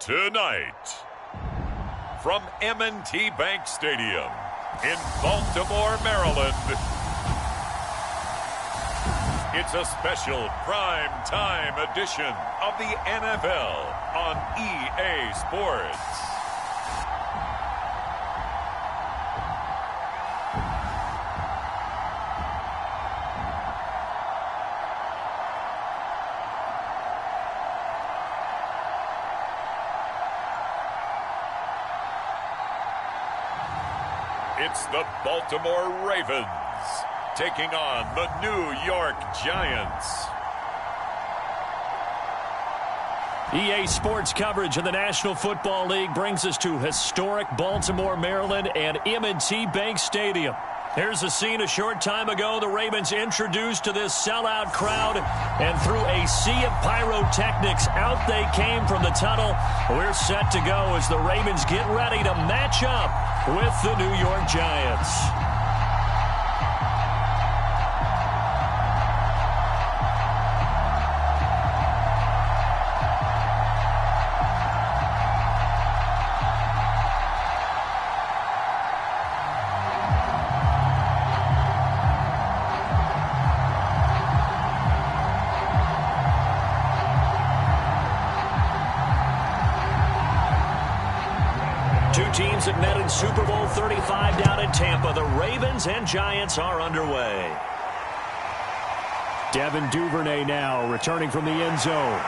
Tonight, from M&T Bank Stadium in Baltimore, Maryland, it's a special prime time edition of the NFL on EA Sports. It's the Baltimore Ravens taking on the New York Giants. EA Sports coverage of the National Football League brings us to historic Baltimore, Maryland and M&T Bank Stadium. Here's a scene a short time ago. The Ravens introduced to this sellout crowd, and through a sea of pyrotechnics, out they came from the tunnel. We're set to go as the Ravens get ready to match up with the New York Giants. Teams that met in Super Bowl 35 down in Tampa. The Ravens and Giants are underway. Devin Duvernay now returning from the end zone.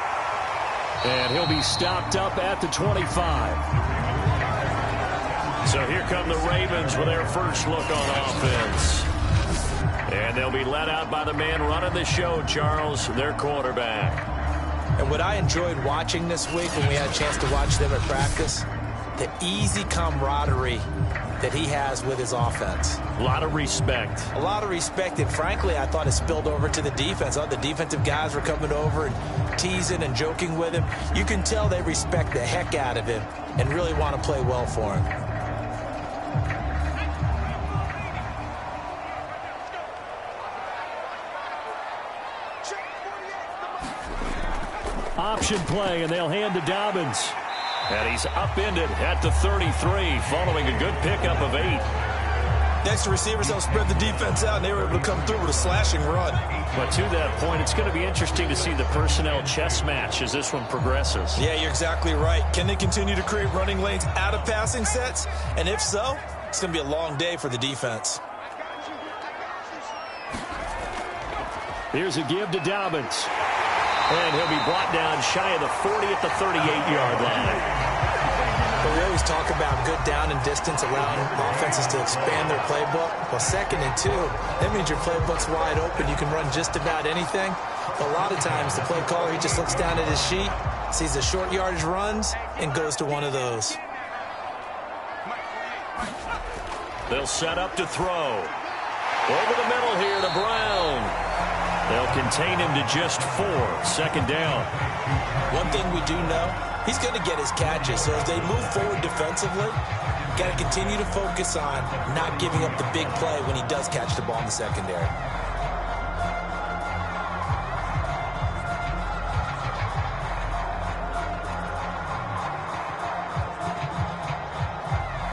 And he'll be stopped up at the 25. So here come the Ravens with their first look on offense. And they'll be led out by the man running the show, Charles, their quarterback. And what I enjoyed watching this week when we had a chance to watch them at practice, the easy camaraderie that he has with his offense. A lot of respect. A lot of respect, and frankly, I thought it spilled over to the defense. The defensive guys were coming over and teasing and joking with him. You can tell they respect the heck out of him and really want to play well for him. Option play, and they'll hand to Dobbins. And he's upended at the 33 following a good pickup of 8. Next to receivers, they'll spread the defense out, and they were able to come through with a slashing run. But to that point, it's going to be interesting to see the personnel chess match as this one progresses. Yeah, you're exactly right. Can they continue to create running lanes out of passing sets? And if so, it's going to be a long day for the defense. Here's a give to Dobbins. And he'll be brought down shy of the 40 at the 38-yard line. But we always talk about good down and distance, allowing offenses to expand their playbook. Well, 2nd and 2, that means your playbook's wide open. You can run just about anything. But a lot of times, the play caller, he just looks down at his sheet, sees the short yardage runs, and goes to one of those. They'll set up to throw. Over the middle here to Brown. They'll contain him to just 4. 2nd down. One thing we do know, he's going to get his catches. So as they move forward defensively, got to continue to focus on not giving up the big play when he does catch the ball in the secondary.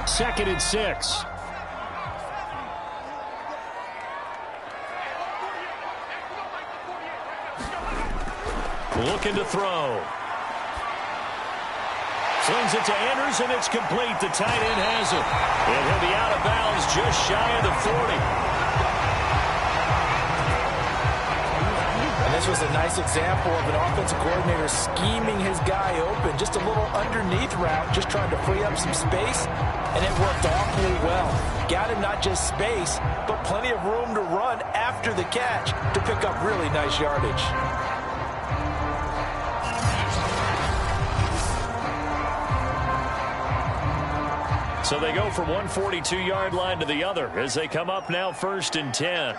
Second and 6. Looking to throw. Slings it to Andrews, and it's complete. The tight end has it. And he'll be out of bounds just shy of the 40. And this was a nice example of an offensive coordinator scheming his guy open. Just a little underneath route, just trying to free up some space. And it worked awfully well. Got him not just space, but plenty of room to run after the catch to pick up really nice yardage. So they go from one 42-yard line to the other as they come up now 1st and 10.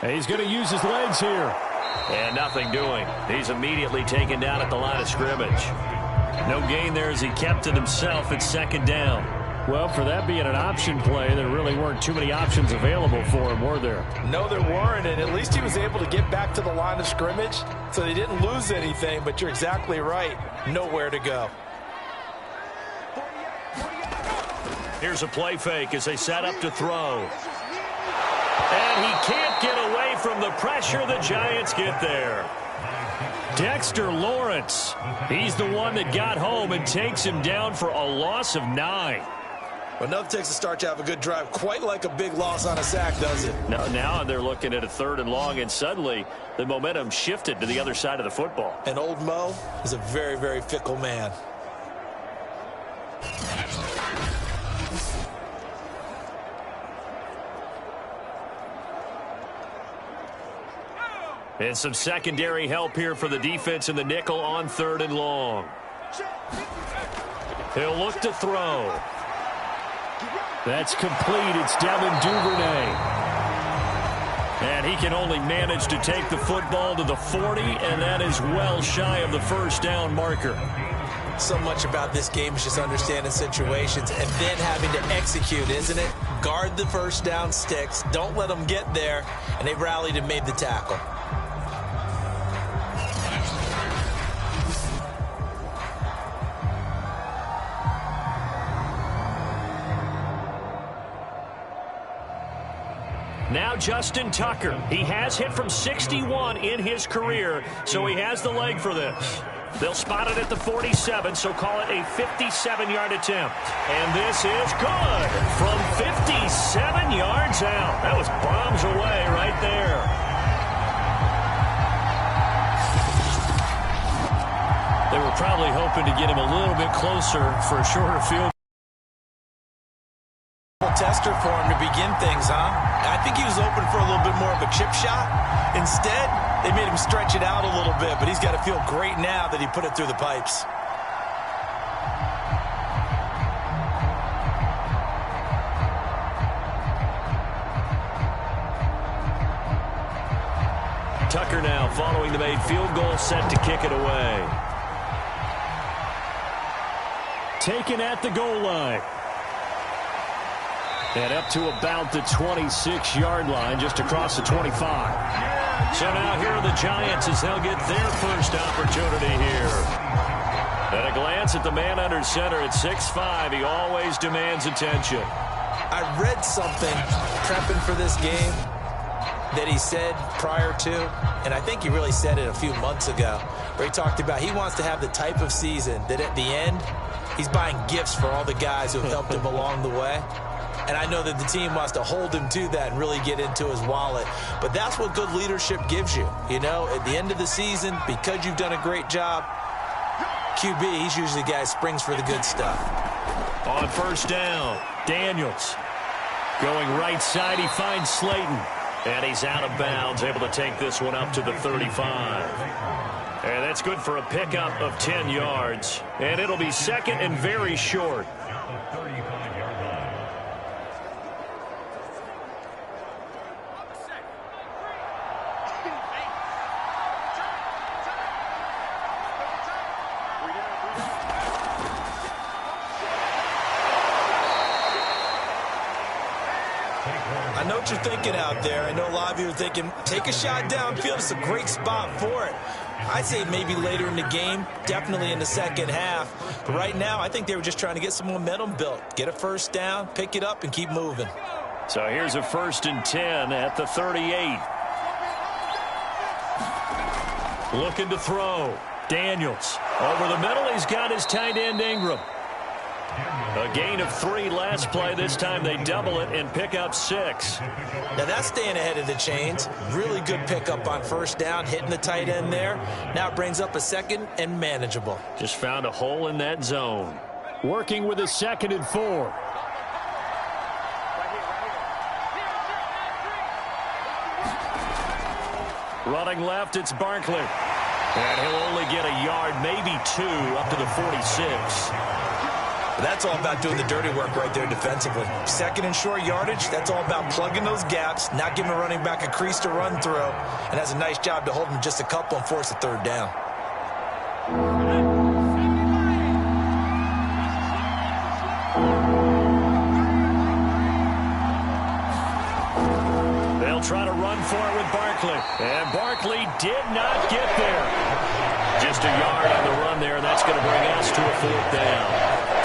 And he's going to use his legs here. And nothing doing. He's immediately taken down at the line of scrimmage. No gain there as he kept it himself at 2nd down. Well, for that being an option play, there really weren't too many options available for him, were there? No, there weren't, and at least he was able to get back to the line of scrimmage, so they didn't lose anything, but you're exactly right. Nowhere to go. Here's a play fake as they set up to throw. And he can't get away from the pressure. The Giants get there. Dexter Lawrence, he's the one that got home and takes him down for a loss of 9. Well, nothing takes a start to have a good drive, quite like a big loss on a sack, does it? Now they're looking at a 3rd and long, and suddenly the momentum shifted to the other side of the football. And old Mo is a very, very fickle man. And some secondary help here for the defense in the nickel on 3rd and long. He'll look to throw. That's complete. It's Devin Duvernay. And he can only manage to take the football to the 40, and that is well shy of the first down marker. So much about this game is just understanding situations and then having to execute, isn't it? Guard the first down sticks. Don't let them get there. And they rallied and made the tackle. Now Justin Tucker. He has hit from 61 in his career, so he has the leg for this. They'll spot it at the 47, so call it a 57-yard attempt. And this is good from 57 yards out. That was bombs away right there. They were probably hoping to get him a little bit closer for a shorter field. Tester for him to begin things, huh? I think he was open for a little bit more of a chip shot. Instead, they made him stretch it out a little bit, but he's got to feel great now that he put it through the pipes. Tucker now following the made field goal, set to kick it away. Taken at the goal line. And up to about the 26-yard line, just across the 25. So now here are the Giants as they'll get their first opportunity here. At a glance at the man under center at 6'5", he always demands attention. I read something prepping for this game that he said prior to, and I think he really said it a few months ago, where he talked about he wants to have the type of season that at the end, he's buying gifts for all the guys who have helped him along the way. And I know that the team wants to hold him to that and really get into his wallet. But that's what good leadership gives you. You know, at the end of the season, because you've done a great job, QB, he's usually the guy who springs for the good stuff. On first down, Daniels. Going right side, he finds Slayton. And he's out of bounds, able to take this one up to the 35. And that's good for a pickup of 10 yards. And it'll be second and very short. I know what you're thinking out there. I know a lot of you are thinking, take a shot downfield. It's a great spot for it. I'd say maybe later in the game, definitely in the second half. But right now, I think they were just trying to get some momentum built. Get a first down, pick it up, and keep moving. So here's a 1st and 10 at the 38. Looking to throw. Daniels. Over the middle, he's got his tight end Ingram. A gain of 3 last play. This time they double it and pick up 6. Now that's staying ahead of the chains. Really good pickup on first down, hitting the tight end there. Now it brings up a second and manageable. Just found a hole in that zone. Working with a 2nd and 4. Running left, it's Barkley. And he'll only get a yard, maybe 2, up to the 46. That's all about doing the dirty work right there defensively. 2nd and short yardage, that's all about plugging those gaps, not giving a running back a crease to run through, and has a nice job to hold him just a couple and force a 3rd down. try to run for it with Barkley. And Barkley did not get there. Just a yard on the run there. That's going to bring us to a 4th down.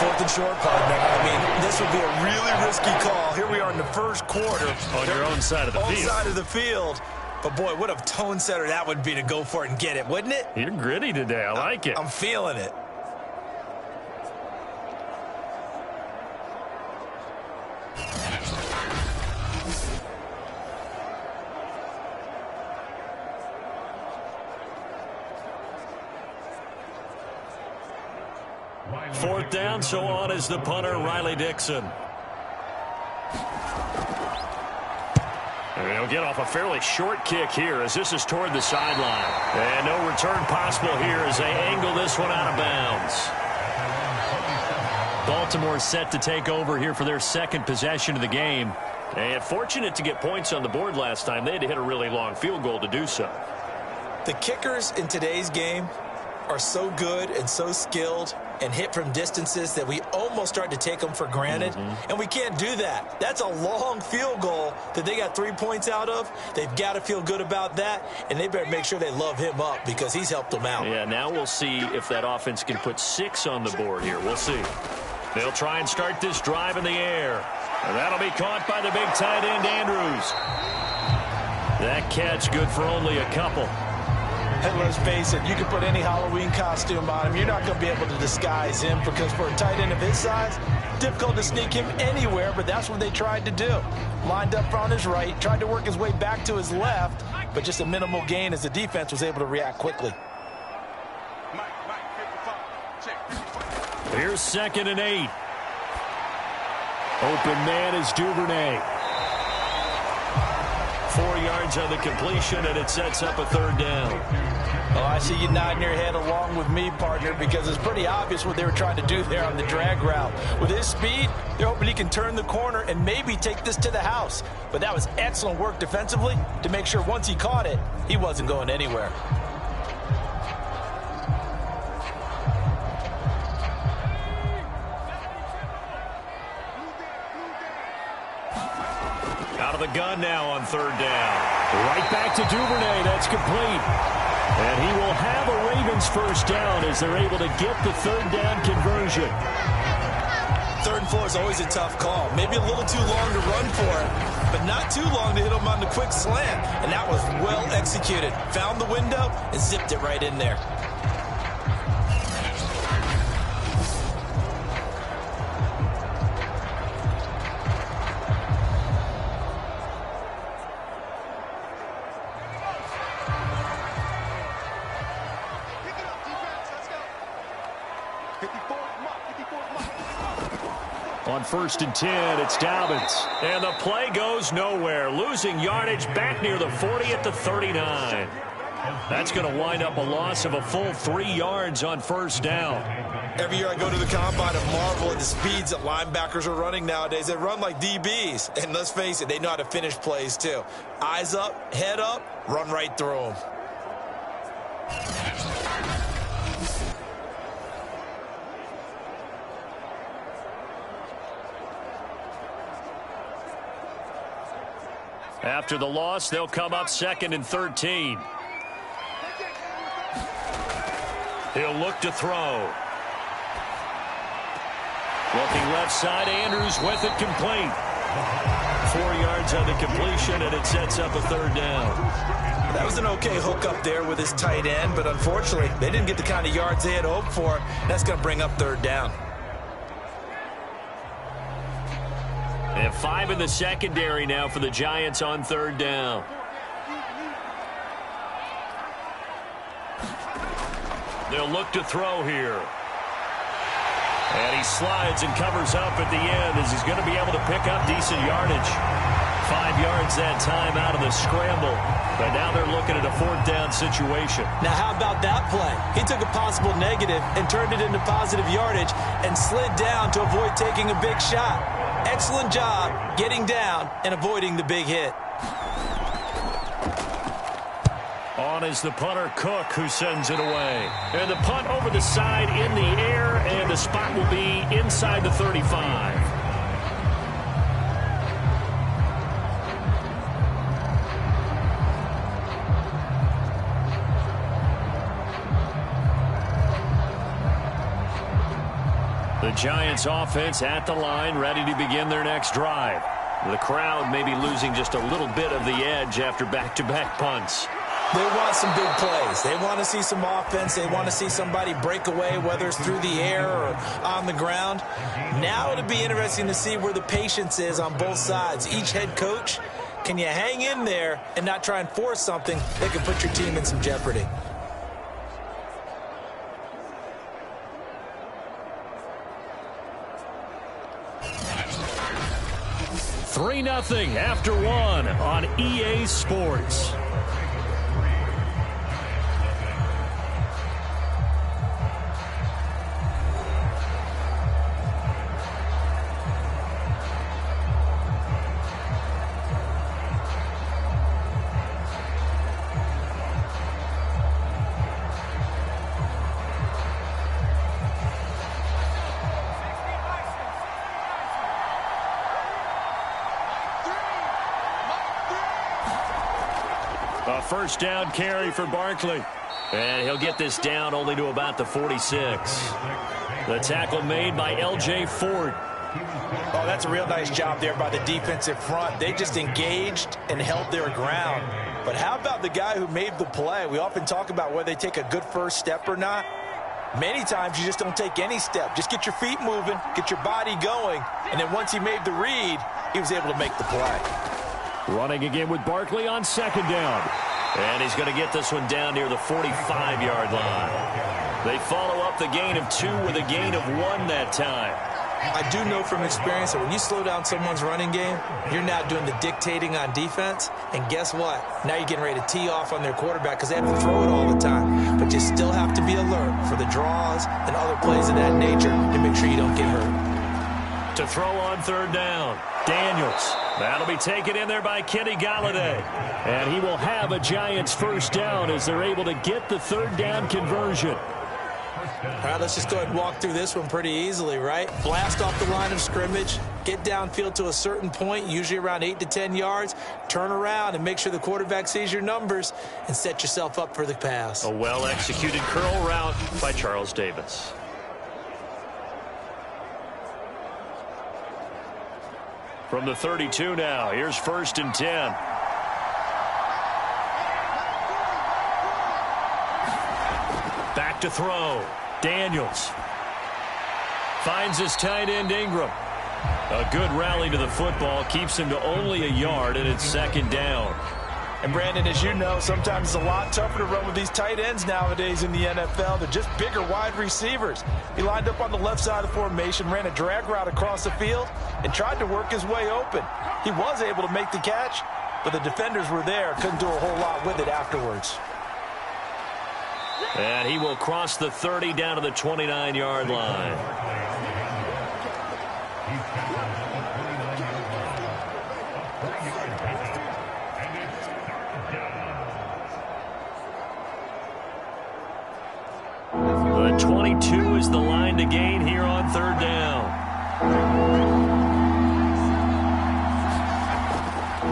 4th and short, partner. I mean, this would be a really risky call. Here we are in the first quarter. On your own side of the field. Own side of the field. But, boy, what a tone setter that would be to go for it and get it, wouldn't it? You're gritty today. I like it. I'm feeling it. Fourth down, so on is the punter, Riley Dixon. And he'll get off a fairly short kick here as this is toward the sideline. And no return possible here as they angle this one out of bounds. Baltimore set to take over here for their second possession of the game. And fortunate to get points on the board last time. They had to hit a really long field goal to do so. The kickers in today's game are so good and so skilled and hit from distances that we almost start to take them for granted. And we can't do that. That's a long field goal that they got 3 points out of. They've got to feel good about that, and they better make sure they love him up because he's helped them out. Yeah, now we'll see if that offense can put 6 on the board here. We'll see. They'll try and start this drive in the air. And that'll be caught by the big tight end, Andrews. That catch good for only a couple. And let's face it, you can put any Halloween costume on him. You're not going to be able to disguise him because for a tight end of his size, difficult to sneak him anywhere, but that's what they tried to do. Lined up on his right, tried to work his way back to his left, but just a minimal gain as the defense was able to react quickly. Here's 2nd and 8. Open man is Duvernay. 4 yards on the completion, and it sets up a 3rd down. Oh, I see you nodding your head along with me, partner, because it's pretty obvious what they were trying to do there on the drag route. With his speed, they're hoping he can turn the corner and maybe take this to the house. But that was excellent work defensively to make sure once he caught it, he wasn't going anywhere. Out of the gun now on 3rd down. Right back to Duvernay. That's complete. And he will have a Ravens 1st down as they're able to get the 3rd down conversion. 3rd and 4 is always a tough call. Maybe a little too long to run for it, but not too long to hit him on the quick slant. And that was well executed. Found the window and zipped it right in there. On 1st and 10, it's Dobbins. And the play goes nowhere. Losing yardage back near the 40 at the 39. That's going to wind up a loss of a full 3 yards on 1st down. Every year I go to the combine and marvel at the speeds that linebackers are running nowadays. They run like DBs. And let's face it, they know how to finish plays too. Eyes up, head up, run right through them. After the loss, they'll come up 2nd and 13. He'll look to throw. Looking left side, Andrews with it complete. 4 yards on the completion, and it sets up a 3rd down. That was an okay hook up there with his tight end, but unfortunately, they didn't get the kind of yards they had hoped for. That's going to bring up 3rd down. And 5 in the secondary now for the Giants on 3rd down. They'll look to throw here. And he slides and covers up at the end as he's going to be able to pick up decent yardage. 5 yards that time out of the scramble. But now they're looking at a 4th down situation. Now how about that play? He took a possible negative and turned it into positive yardage and slid down to avoid taking a big shot. Excellent job getting down and avoiding the big hit. On is the punter, Cook, who sends it away. And the punt over the side in the air, and the spot will be inside the 35. The Giants offense at the line, ready to begin their next drive. The crowd may be losing just a little bit of the edge after back-to-back punts. They want some big plays. They want to see some offense. They want to see somebody break away, whether it's through the air or on the ground. Now it'll be interesting to see where the patience is on both sides. Each head coach, can you hang in there and not try and force something that could put your team in some jeopardy? Three 3-0 after one on EA Sports. A first down carry for Barkley. And he'll get this down only to about the 46. The tackle made by L.J. Ford. Oh, that's a real nice job there by the defensive front. They just engaged and held their ground. But how about the guy who made the play? We often talk about whether they take a good first step or not. Many times you just don't take any step. Just get your feet moving, get your body going, and then once he made the read, he was able to make the play. Running again with Barkley on second down. And he's going to get this one down near the 45-yard line. They follow up the gain of 2 with a gain of 1 that time. I do know from experience that when you slow down someone's running game, you're now doing the dictating on defense. And guess what? Now you're getting ready to tee off on their quarterback because they have to throw it all the time. But you still have to be alert for the draws and other plays of that nature to make sure you don't get hurt. To throw on third down, Daniels. That'll be taken in there by Kenny Golladay. And he will have a Giants first down as they're able to get the third down conversion. All right, let's just go ahead and walk through this one pretty easily, right? Blast off the line of scrimmage, get downfield to a certain point, usually around 8 to 10 yards, turn around and make sure the quarterback sees your numbers and set yourself up for the pass. A well-executed curl route by Charles Davis. From the 32 now, here's 1st and 10. Back to throw. Daniels finds his tight end Ingram. A good rally to the football keeps him to only a yard, and it's 2nd down. And Brandon, as you know, sometimes it's a lot tougher to run with these tight ends nowadays in the NFL. They're just bigger wide receivers. He lined up on the left side of the formation, ran a drag route across the field, and tried to work his way open. He was able to make the catch, but the defenders were there. Couldn't do a whole lot with it afterwards. And he will cross the 30 down to the 29-yard line. The 22 is the line to gain here on third down.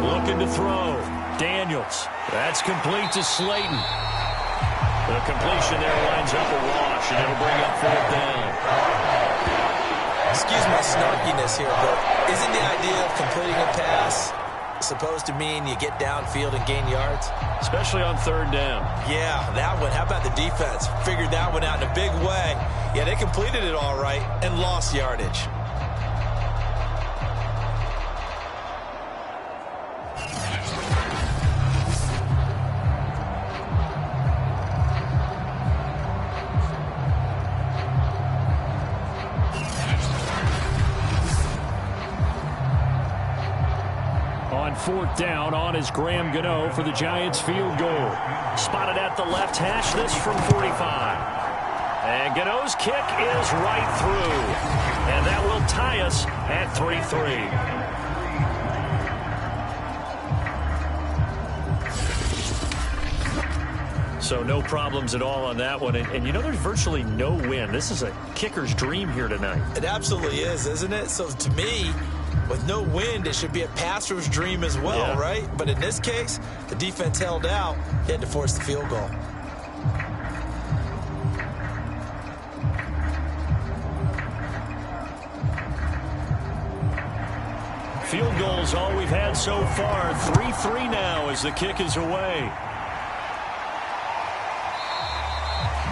Looking to throw. Daniels. That's complete to Slayton. The completion there lines up a wash, and it'll bring up 4th down. Excuse my snarkiness here, but isn't the idea of completing a pass supposed to mean you get downfield and gain yards? Especially on third down. Yeah, that one. How about the defense? Figured that one out in a big way. Yeah, they completed it all right and lost yardage. On 4th down, on is Graham Gano for the Giants field goal. Spotted at the left hash, this from 45. And Gano's kick is right through. And that will tie us at 3-3. So no problems at all on that one. And you know, there's virtually no wind. This is a kicker's dream here tonight. It absolutely is, isn't it? So to me, with no wind, it should be a passer's dream as well, yeah. Right? But in this case, the defense held out. They had to force the field goal. Field goal's all we've had so far. 3-3 now as the kick is away.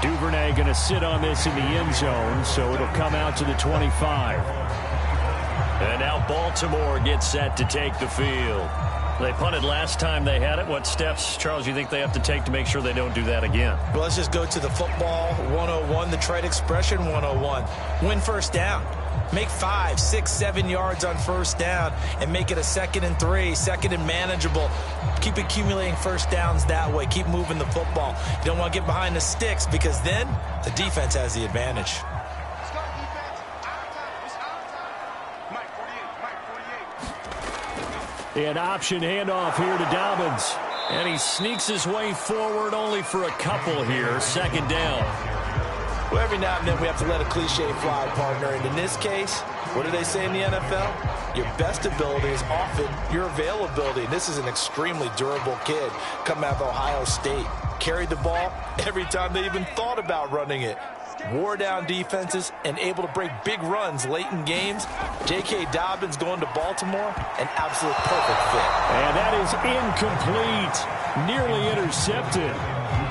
Duvernay going to sit on this in the end zone, so it'll come out to the 25. And now Baltimore gets set to take the field. They punted last time they had it. What steps, Charles, you think they have to take to make sure they don't do that again? Well, let's just go to the football 101, the trade expression 101. Win first down. Make 5, 6, 7 yards on first down and make it a 2nd and 3, 2nd and manageable. Keep accumulating first downs that way. Keep moving the football. You don't want to get behind the sticks because then the defense has the advantage. An option handoff here to Dobbins. And he sneaks his way forward only for a couple here. 2nd down. Well, every now and then we have to let a cliche fly, partner. And in this case, what do they say in the NFL? Your best ability is often your availability. And this is an extremely durable kid coming out of Ohio State. Carried the ball every time they even thought about running it. Wore down defenses and able to break big runs late in games. J.K. Dobbins going to Baltimore, an absolute perfect fit. And that is incomplete. Nearly intercepted.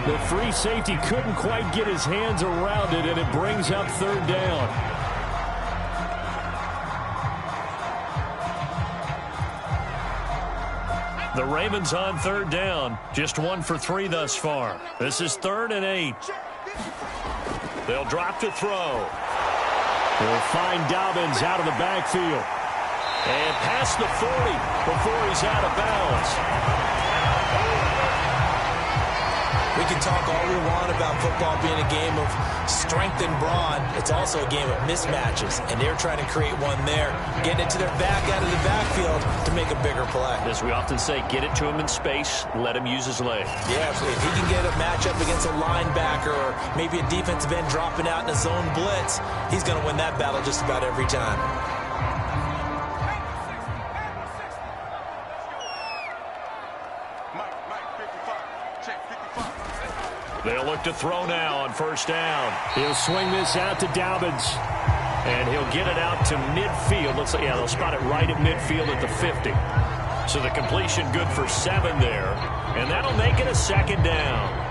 The free safety couldn't quite get his hands around it, and it brings up 3rd down. The Ravens on 3rd down. Just 1 for 3 thus far. This is 3rd and 8. They'll drop to throw. They'll find Dobbins out of the backfield. And past the 40 before he's out of bounds. We can talk all we want about football being a game of strength and brawn. It's also a game of mismatches, and they're trying to create one there, getting it to their back out of the backfield to make a bigger play. As we often say, get it to him in space, let him use his leg. Yeah, if he can get a matchup against a linebacker or maybe a defensive end dropping out in a zone blitz, he's going to win that battle just about every time. They'll look to throw now on 1st down. He'll swing this out to Dobbins. And he'll get it out to midfield. Looks like, yeah, they'll spot it right at midfield at the 50. So the completion good for 7 there. And that'll make it a 2nd down.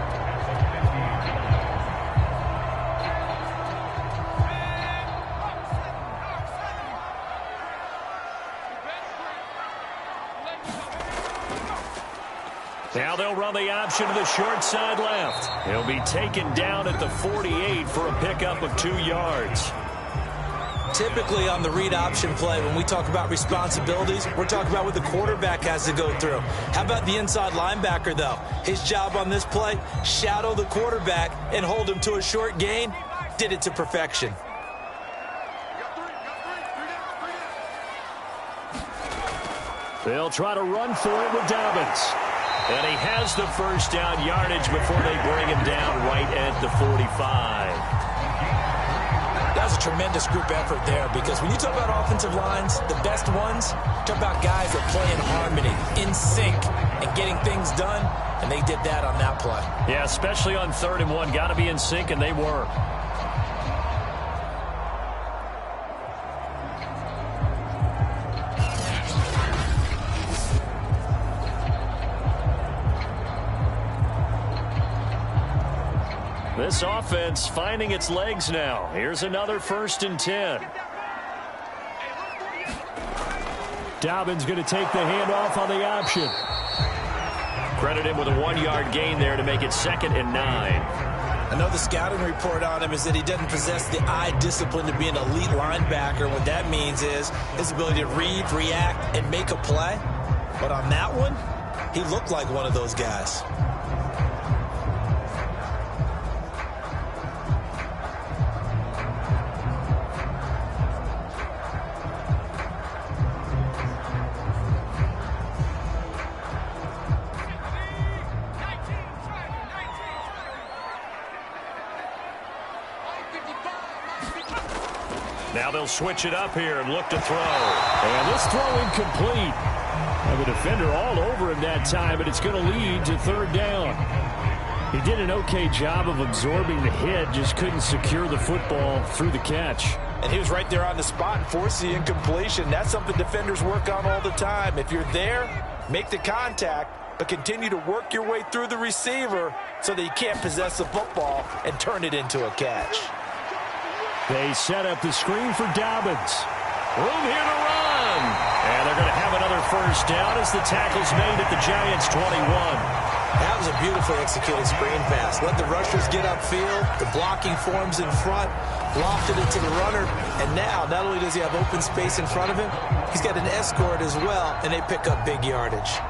Now they'll run the option to the short side left. He'll be taken down at the 48 for a pickup of 2 yards. Typically on the read option play, when we talk about responsibilities, we're talking about what the quarterback has to go through. How about the inside linebacker, though? His job on this play, shadow the quarterback and hold him to a short gain. Did it to perfection. They'll try to run for it with Dobbins. And he has the 1st down yardage before they bring him down right at the 45. That was a tremendous group effort there, because when you talk about offensive lines, the best ones, talk about guys that play in harmony, in sync, and getting things done, and they did that on that play. Yeah, especially on 3rd and 1. Got to be in sync, and they were. This offense finding its legs now. Here's another 1st and 10. Dobbins going to take the handoff on the option. Credit him with a 1-yard gain there to make it 2nd and 9. I know the scouting report on him is that he doesn't possess the eye discipline to be an elite linebacker. What that means is his ability to read, react, and make a play. But on that one, he looked like one of those guys. Now they'll switch it up here and look to throw. And this throw incomplete. And the defender all over him that time, but it's going to lead to 3rd down. He did an okay job of absorbing the hit, just couldn't secure the football through the catch. And he was right there on the spot and forced the incompletion. That's something defenders work on all the time. If you're there, make the contact, but continue to work your way through the receiver so that you can't possess the football and turn it into a catch. They set up the screen for Dobbins. Room here to run. And they're going to have another first down as the tackle's made at the Giants' 21. That was a beautifully executed screen pass. Let the rushers get upfield. The blocking forms in front. Lofted it to the runner. And now, not only does he have open space in front of him, he's got an escort as well, and they pick up big yardage.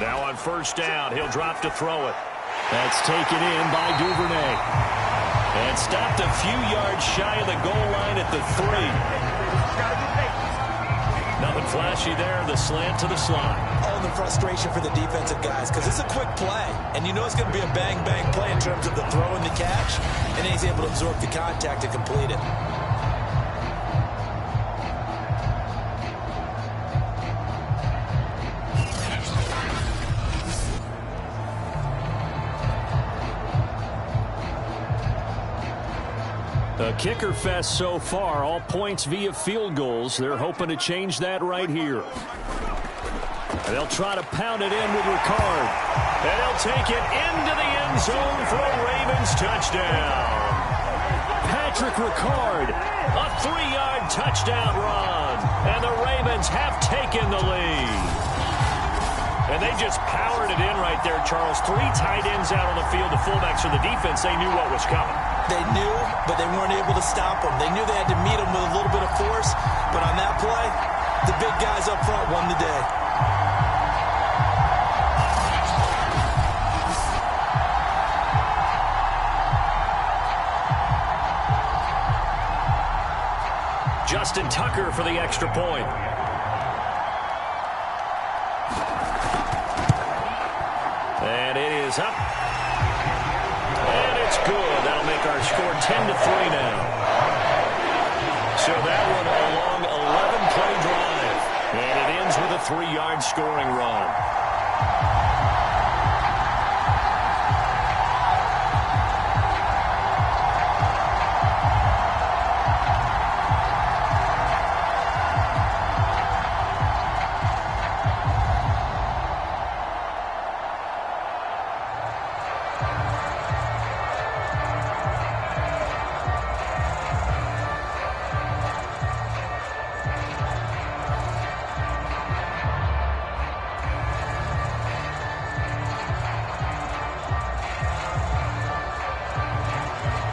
Now on first down, he'll drop to throw it. That's taken in by Duvernay. And stopped a few yards shy of the goal line at the 3. Nothing flashy there, the slant to the slot. Oh, the frustration for the defensive guys, because it's a quick play. And you know it's going to be a bang-bang play in terms of the throw and the catch. And then he's able to absorb the contact to complete it. A kicker fest so far, all points via field goals. They're hoping to change that right here. They'll try to pound it in with Ricard. And he'll take it into the end zone for a Ravens touchdown. Patrick Ricard, a 3-yard touchdown run. And the Ravens have taken the lead. And they just powered it in right there, Charles. 3 tight ends out on the field. The fullbacks for the defense, they knew what was coming. They knew, but they weren't able to stop them. They knew they had to meet them with a little bit of force, but on that play, the big guys up front won the day. Justin Tucker for the extra point. And it is up. And it's good. That'll make our score 10-3 now. So that one a long 11-play drive. And it ends with a 3-yard scoring run.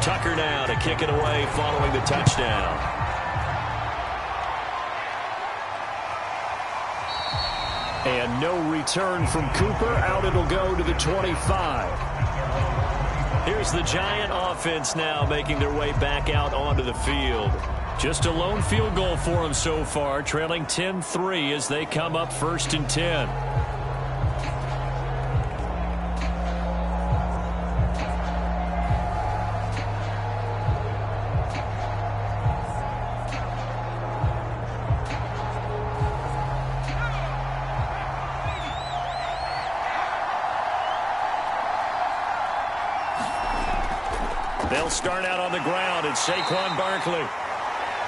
Tucker now to kick it away following the touchdown. And no return from Cooper. Out it'll go to the 25. Here's the Giant offense now making their way back out onto the field. Just a lone field goal for them so far, trailing 10-3 as they come up 1st and 10. They'll start out on the ground. It's Saquon Barkley.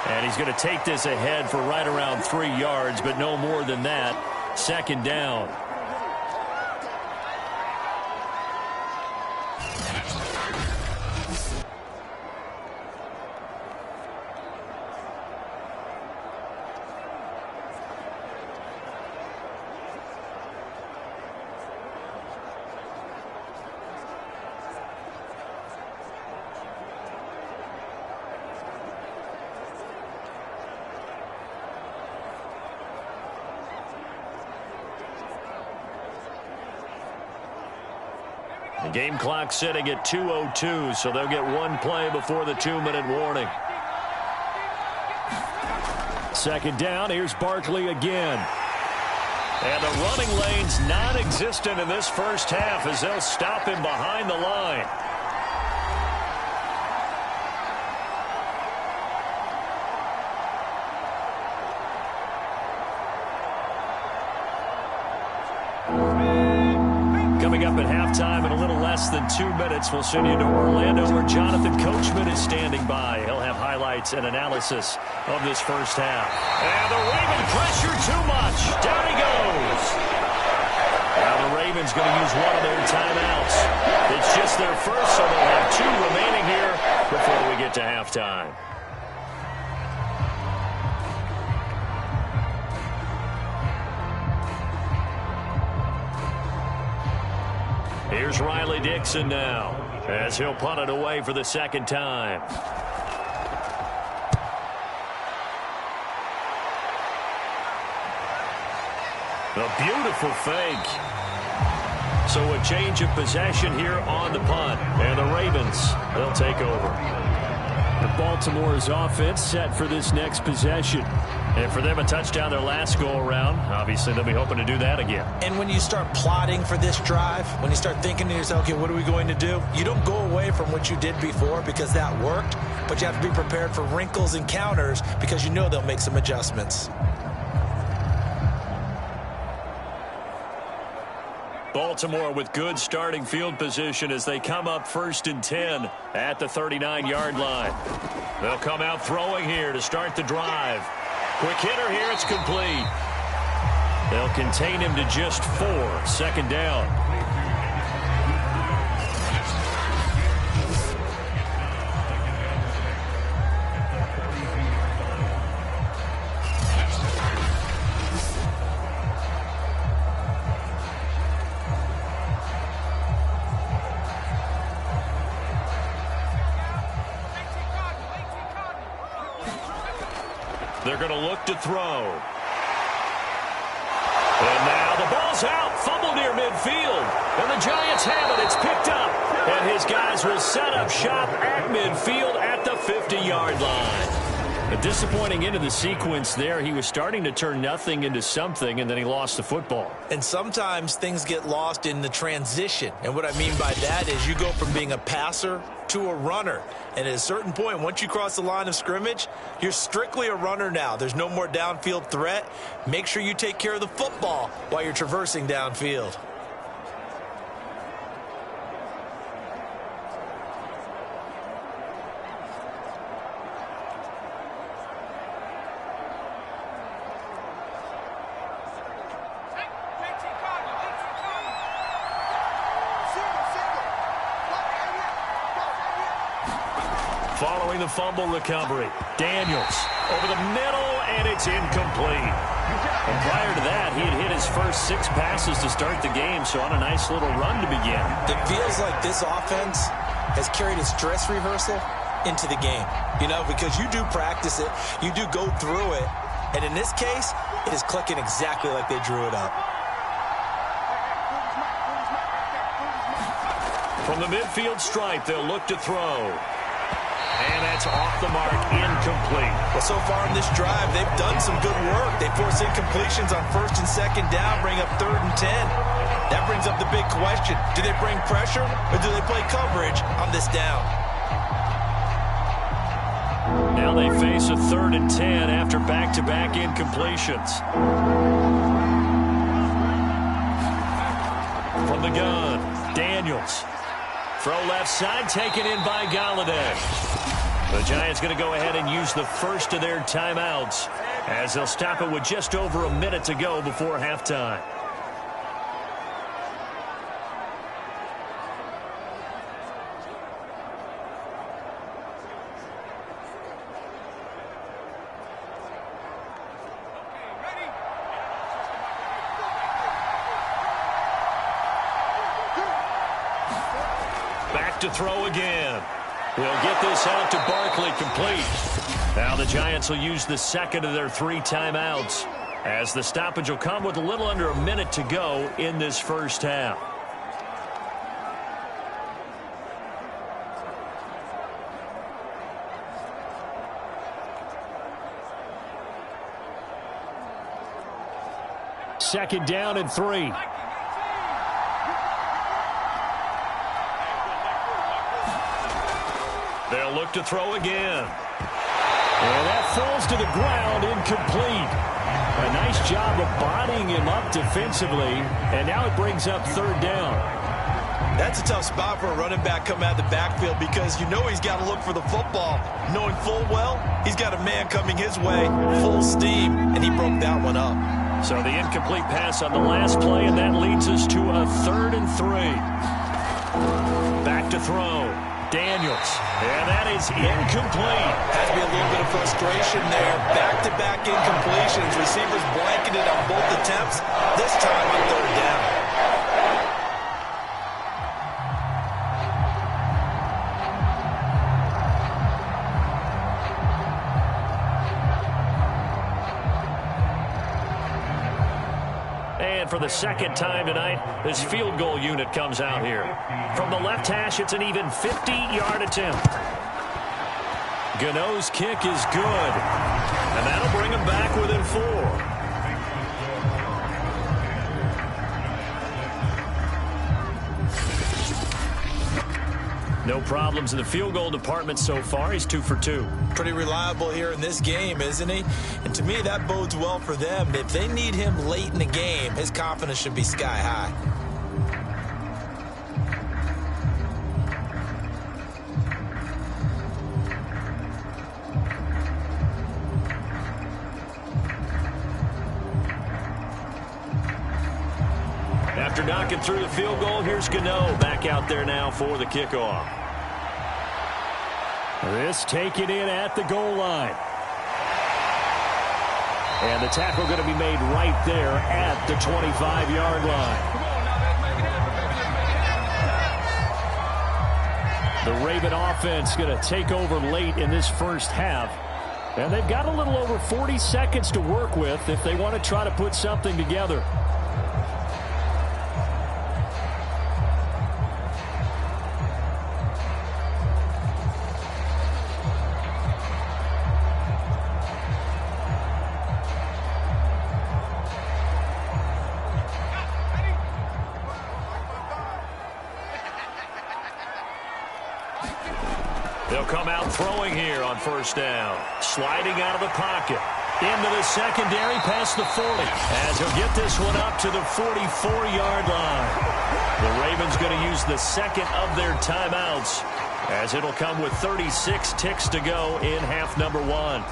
And he's going to take this ahead for right around 3 yards, but no more than that. 2nd down. The game clock sitting at 2:02, so they'll get one play before the 2-minute warning. 2nd down, here's Barkley again. And the running lane's non-existent in this first half as they'll stop him behind the line. Coming up at halftime in a little less than 2 minutes, we'll send you to Orlando where Jonathan Coachman is standing by. He'll have highlights and analysis of this first half. And the Raven pressure too much. Down he goes. Now the Ravens going to use one of their timeouts. It's just their first, so they'll have 2 remaining here before we get to halftime. Here's Riley Dixon now as he'll punt it away for the second time. A beautiful fake. So a change of possession here on the punt. And the Ravens, they'll take over. Baltimore's offense set for this next possession. And for them, a touchdown their last go-around. Obviously, they'll be hoping to do that again. And when you start plotting for this drive, when you start thinking to yourself, okay, what are we going to do? You don't go away from what you did before because that worked, but you have to be prepared for wrinkles and counters because you know they'll make some adjustments. Baltimore with good starting field position as they come up 1st and 10 at the 39-yard line. They'll come out throwing here to start the drive. Quick hitter here, it's complete. They'll contain him to just 4, second down. They're going to look to throw. And now the ball's out. Fumble near midfield. And the Giants have it. It's picked up. And his guys will set up shop at midfield at the 50-yard line. A disappointing end of the sequence there. He was starting to turn nothing into something, and then he lost the football. And sometimes things get lost in the transition. And what I mean by that is you go from being a passer to a runner. And at a certain point, once you cross the line of scrimmage, you're strictly a runner now. There's no more downfield threat. Make sure you take care of the football while you're traversing downfield. Following the fumble recovery, Daniels over the middle, and it's incomplete. And prior to that, he had hit his first 6 passes to start the game, so on a nice little run to begin. It feels like this offense has carried its dress rehearsal into the game. You know, because you do practice it, you do go through it, and in this case, it is clicking exactly like they drew it up. From the midfield stripe, they'll look to throw. And that's off the mark, incomplete. Well, so far in this drive, they've done some good work. They force incompletions on 1st and 2nd down, bring up 3rd and 10. That brings up the big question. Do they bring pressure or do they play coverage on this down? Now they face a 3rd and 10 after back-to-back incompletions. From the gun, Daniels. Throw left side, taken in by Galladay. The Giants going to go ahead and use the first of their timeouts as they'll stop it with just over a minute to go before halftime. Back to throw again. We'll get this out to Barkley, complete. Now the Giants will use the second of their 3 timeouts as the stoppage will come with a little under a minute to go in this first half. 2nd down and 3. They'll look to throw again. And that falls to the ground, incomplete. A nice job of bodying him up defensively, and now it brings up 3rd down. That's a tough spot for a running back coming out of the backfield because you know he's got to look for the football, knowing full well he's got a man coming his way, full steam, and he broke that one up. So the incomplete pass on the last play, and that leads us to a 3rd and 3. Back to throw. Daniels. And that is incomplete. Has to be a little bit of frustration there. Back-to-back incompletions. Receivers blanketed on both attempts. This time on 3rd down. And for the 2nd time tonight, this field goal unit comes out here. From the left hash, it's an even 50-yard attempt. Gano's kick is good. And that'll bring him back within 4. No problems in the field goal department so far. He's 2 for 2. Pretty reliable here in this game, isn't he? And to me, that bodes well for them. If they need him late in the game, his confidence should be sky high. After knocking through the field goal, here's Gano back out there now for the kickoff. This taken in at the goal line. And the tackle going to be made right there at the 25-yard line. The Raven offense going to take over late in this first half. And they've got a little over 40 seconds to work with if they want to try to put something together. They'll come out throwing here on 1st down. Sliding out of the pocket. Into the secondary past the 40. As he'll get this one up to the 44-yard line. The Ravens going to use the 2nd of their timeouts, as it'll come with 36 ticks to go in half number 1.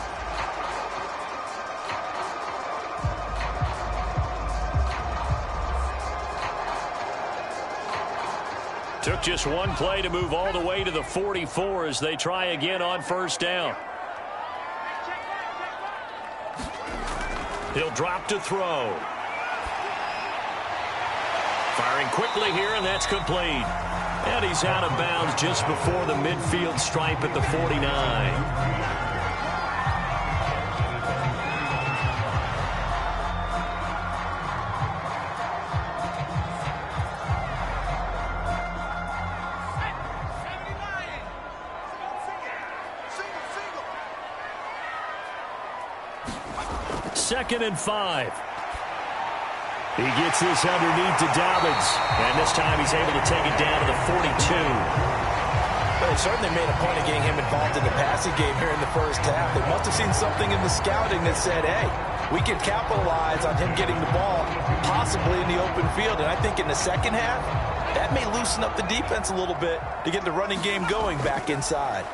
Took just one play to move all the way to the 44 as they try again on 1st down. He'll drop to throw. Firing quickly here, and that's complete. And he's out of bounds just before the midfield stripe at the 49. Second and 5. He gets this underneath to Dobbins. And this time he's able to take it down to the 42. Well, they certainly made a point of getting him involved in the passing game here in the first half. They must have seen something in the scouting that said, hey, we can capitalize on him getting the ball, possibly in the open field. And I think in the second half, that may loosen up the defense a little bit to get the running game going back inside.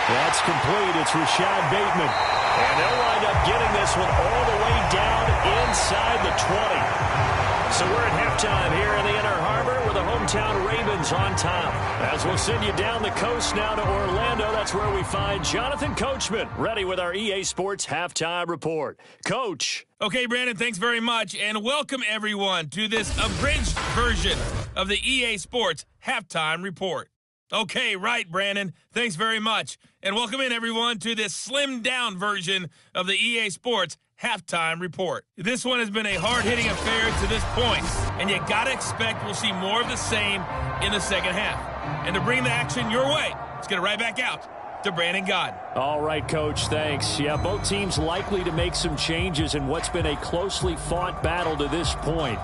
That's complete. It's Rashad Bateman. And they'll wind up getting this one all the way down inside the 20. So we're at halftime here in the Inner Harbor with the hometown Ravens on top. As we'll send you down the coast now to Orlando, that's where we find Jonathan Coachman ready with our EA Sports Halftime Report. Coach. Okay, Brandon, thanks very much. And welcome, everyone, to this abridged version of the EA Sports Halftime Report. Okay, right, Brandon. Thanks very much. And welcome in, everyone, to this slimmed-down version of the EA Sports Halftime Report. This one has been a hard-hitting affair to this point, and you got to expect we'll see more of the same in the second half. And to bring the action your way, let's get it right back out to Brandon Gaudin. All right, Coach, thanks. Yeah, both teams likely to make some changes in what's been a closely fought battle to this point.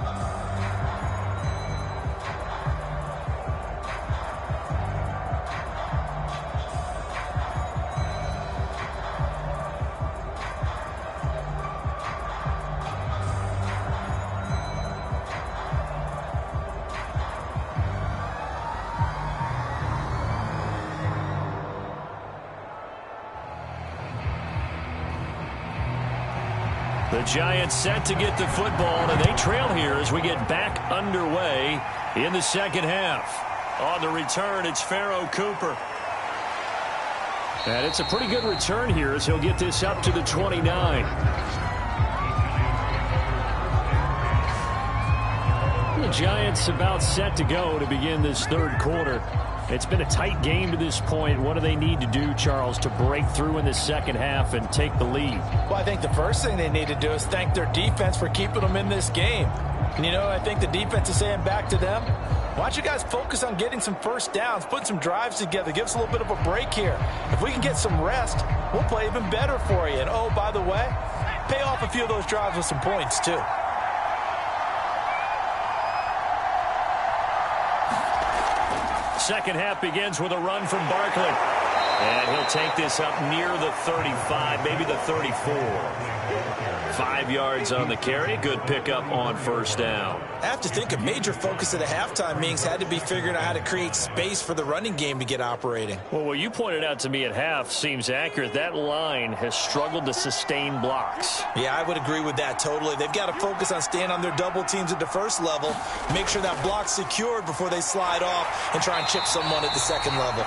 The Giants set to get the football, and they trail here as we get back underway in the second half. On the return, it's Pharaoh Cooper. And it's a pretty good return here as he'll get this up to the 29. The Giants about set to go to begin this third quarter. It's been a tight game to this point. What do they need to do, Charles, to break through in the second half and take the lead? Well, I think the first thing they need to do is thank their defense for keeping them in this game. And, I think the defense is saying back to them, why don't you guys focus on getting some first downs, put some drives together, give us a little bit of a break here. If we can get some rest, we'll play even better for you. And, oh, by the way, pay off a few of those drives with some points, too. Second half begins with a run from Barkley. And he'll take this up near the 35, maybe the 34. 5 yards on the carry. Good pickup on first down. I have to think a major focus at a halftime meetings had to be figuring out how to create space for the running game to get operating. Well, what you pointed out to me at half seems accurate. That line has struggled to sustain blocks. Yeah, I would agree with that totally. They've got to focus on staying on their double teams at the first level, make sure that block's secured before they slide off and try and chip someone at the second level.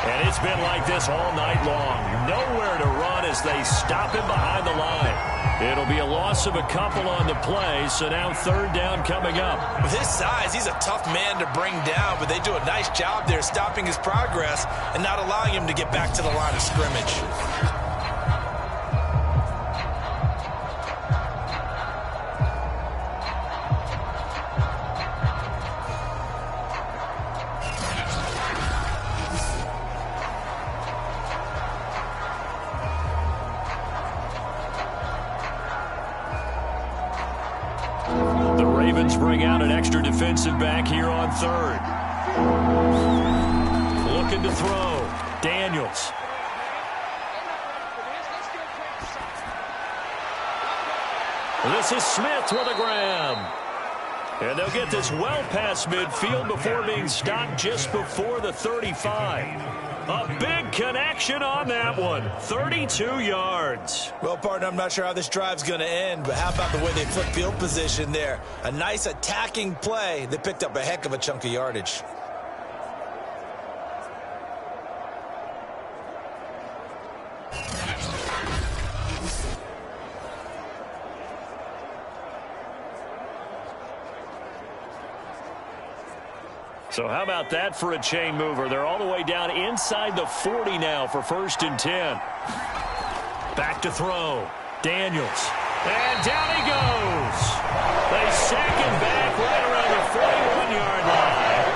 And it's been like this all night long. Nowhere to run as they stop him behind the line. It'll be a loss of a couple on the play, so now third down coming up. With his size, he's a tough man to bring down, but they do a nice job there stopping his progress and not allowing him to get back to the line of scrimmage. Bring out an extra defensive back here on third. Looking to throw. Daniels. This is Smith with a grab. And they'll get this well past midfield before being stopped just before the 35. A big connection on that one. 32 yards. Well, partner, I'm not sure how this drive's going to end, but how about the way they flip field position there? A nice attacking play. They picked up a heck of a chunk of yardage. So how about that for a chain mover? They're all the way down inside the 40 now for 1st and 10. Back to throw. Daniels. And down he goes. They sack him back right around the 41-yard line.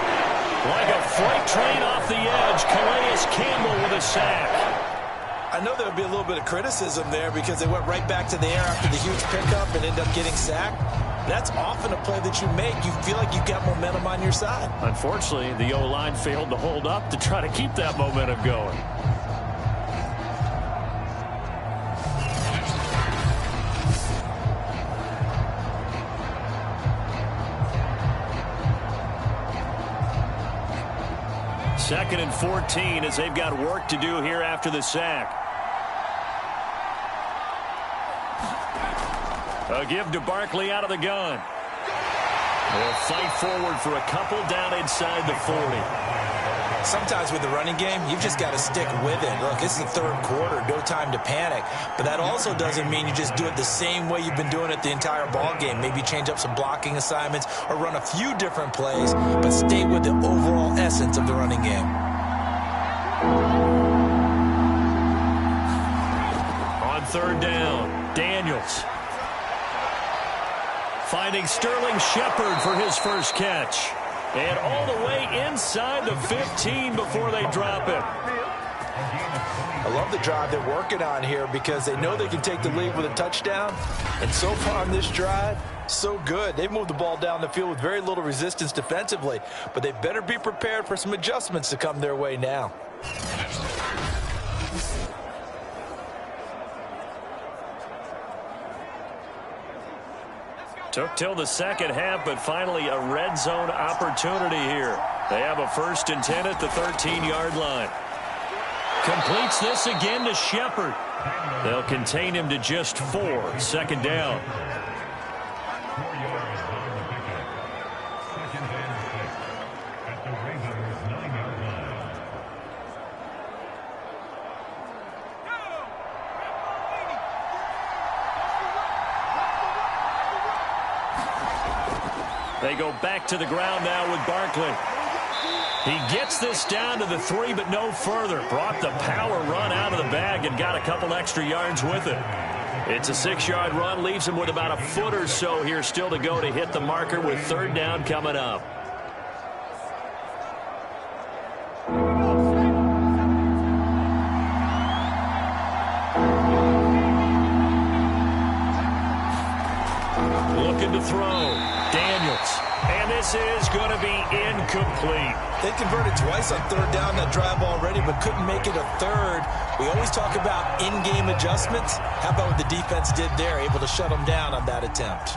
Like a freight train off the edge, Calais Campbell with a sack. I know there would be a little bit of criticism there because they went right back to the air after the huge pickup and ended up getting sacked. That's often a play that you make. You feel like you've got momentum on your side. Unfortunately, the O-line failed to hold up to try to keep that momentum going. Second and 14 as they've got work to do here after the sack. A give to Barkley out of the gun. They'll fight forward for a couple down inside the 40. Sometimes with the running game, you've just got to stick with it. Look, it's the third quarter, no time to panic. But that also doesn't mean you just do it the same way you've been doing it the entire ball game. Maybe change up some blocking assignments or run a few different plays, but stay with the overall essence of the running game. On third down, Daniels. Finding Sterling Shepard for his first catch. And all the way inside the 15 before they drop it. I love the drive they're working on here because they know they can take the lead with a touchdown. And so far on this drive, so good. They've moved the ball down the field with very little resistance defensively, but they better be prepared for some adjustments to come their way now. Took till the second half, but finally a red zone opportunity here. They have a 1st and 10 at the 13-yard line. Completes this again to Shepard. They'll contain him to just 4. 2nd down. They go back to the ground now with Barkley. He gets this down to the 3, but no further. Brought the power run out of the bag and got a couple extra yards with it. It's a 6-yard run, leaves him with about a foot or so here still to go to hit the marker with 3rd down coming up. Looking to throw. Daniels. And this is going to be incomplete. They converted twice on 3rd down that drive already, but couldn't make it a 3rd. We always talk about in-game adjustments. How about what the defense did there, able to shut them down on that attempt?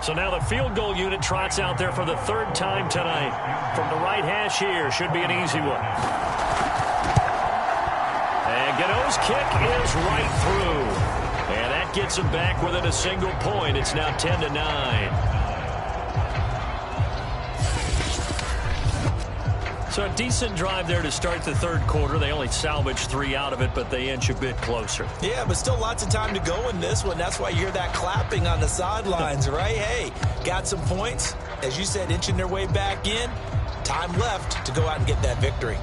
So now the field goal unit trots out there for the 3rd time tonight. From the right hash here, should be an easy one. And Gano's kick is right through. And that gets him back within a single point. It's now 10-9. So a decent drive there to start the 3rd quarter. They only salvaged 3 out of it, but they inch a bit closer. Yeah, but still lots of time to go in this one. That's why you hear that clapping on the sidelines, right? Hey, got some points. As you said, inching their way back in. Time left to go out and get that victory.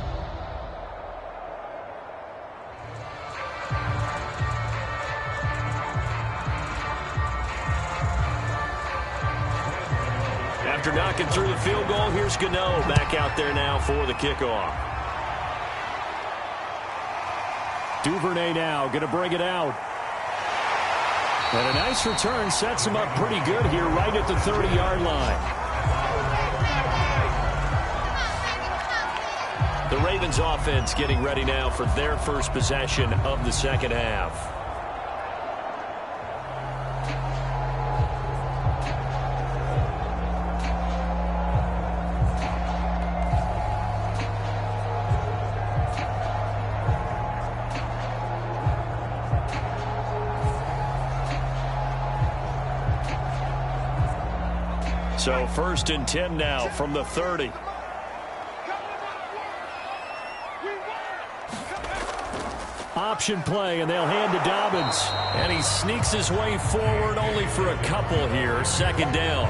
After knocking through the field goal, here's Gano back out there now for the kickoff. Duvernay now going to bring it out. And a nice return sets him up pretty good here right at the 30-yard line. The Ravens offense getting ready now for their first possession of the 2nd half. So 1st and 10 now from the 30. Option play, and they'll hand to Dobbins. And he sneaks his way forward only for a couple here. 2nd down.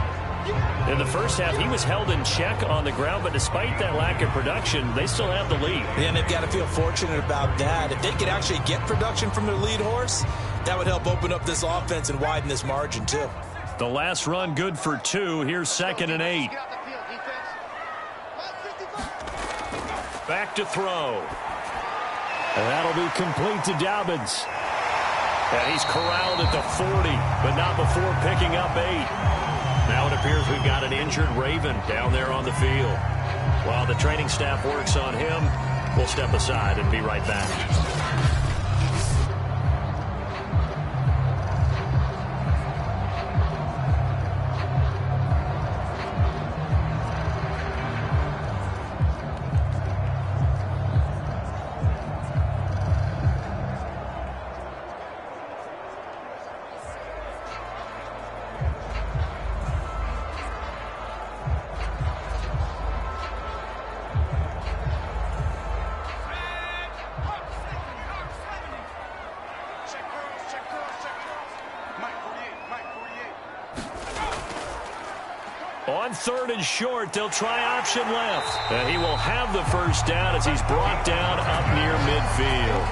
In the first half, he was held in check on the ground, but despite that lack of production, they still have the lead. Yeah, and they've got to feel fortunate about that. If they could actually get production from their lead horse, that would help open up this offense and widen this margin, too. The last run good for 2. Here's 2nd and 8. Back to throw. And that'll be complete to Dobbins. And he's corralled at the 40, but not before picking up 8. Now it appears we've got an injured Raven down there on the field. While the training staff works on him, we'll step aside and be right back. On 3rd and short, they'll try option left. And he will have the 1st down as he's brought down up near midfield.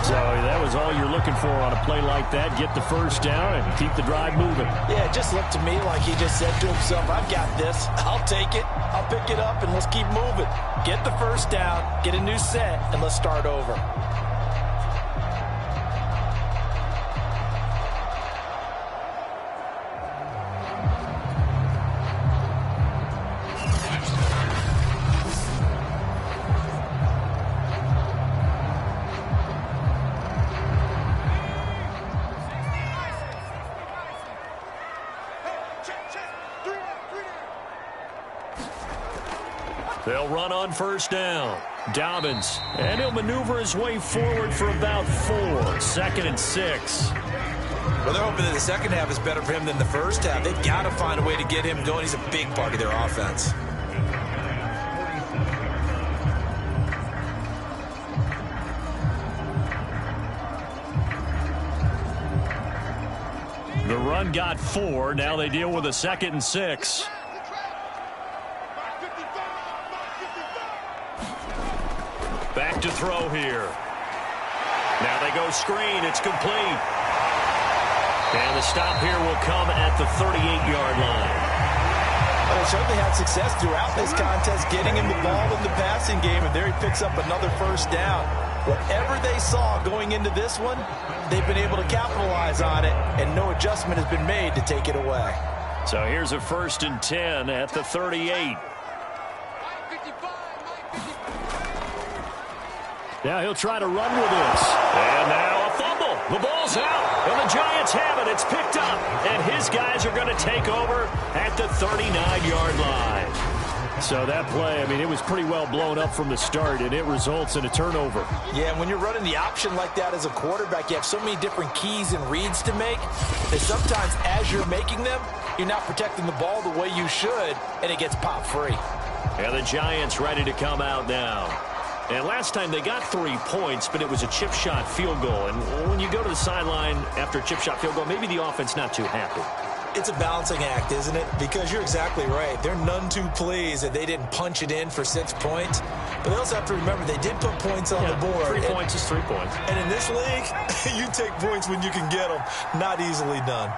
So that was all you're looking for on a play like that. Get the 1st down and keep the drive moving. Yeah, it just looked to me like he just said to himself, I've got this. I'll take it. I'll pick it up and let's keep moving. Get the first down, get a new set, and let's start over. They'll run on first down. Dobbins, and he'll maneuver his way forward for about 4. 2nd and 6. Well, they're hoping that the second half is better for him than the first half. They've got to find a way to get him going. He's a big part of their offense. The run got 4. Now they deal with a 2nd and 6. Back to throw here. Now they go screen. It's complete. And the stop here will come at the 38-yard line. Well, they certainly had success throughout this contest getting him the ball in the passing game, and there he picks up another first down. Whatever they saw going into this one, they've been able to capitalize on it, and no adjustment has been made to take it away. So here's a 1st and 10 at the 38. Now he'll try to run with this. And now a fumble. The ball's out. And the Giants have it. It's picked up. And his guys are going to take over at the 39-yard line. So that play, I mean, it was pretty well blown up from the start, and it results in a turnover. Yeah, when you're running the option like that as a quarterback, you have so many different keys and reads to make that sometimes as you're making them, you're not protecting the ball the way you should, and it gets popped free. And the Giants ready to come out now. And last time they got 3 points, but it was a chip shot field goal. And when you go to the sideline after a chip shot field goal, maybe the offense not too happy. It's a balancing act, isn't it? Because you're exactly right. They're none too pleased that they didn't punch it in for 6 points. But they also have to remember they did put points on the board. 3 points is 3 points. And in this league, you take points when you can get them. Not easily done.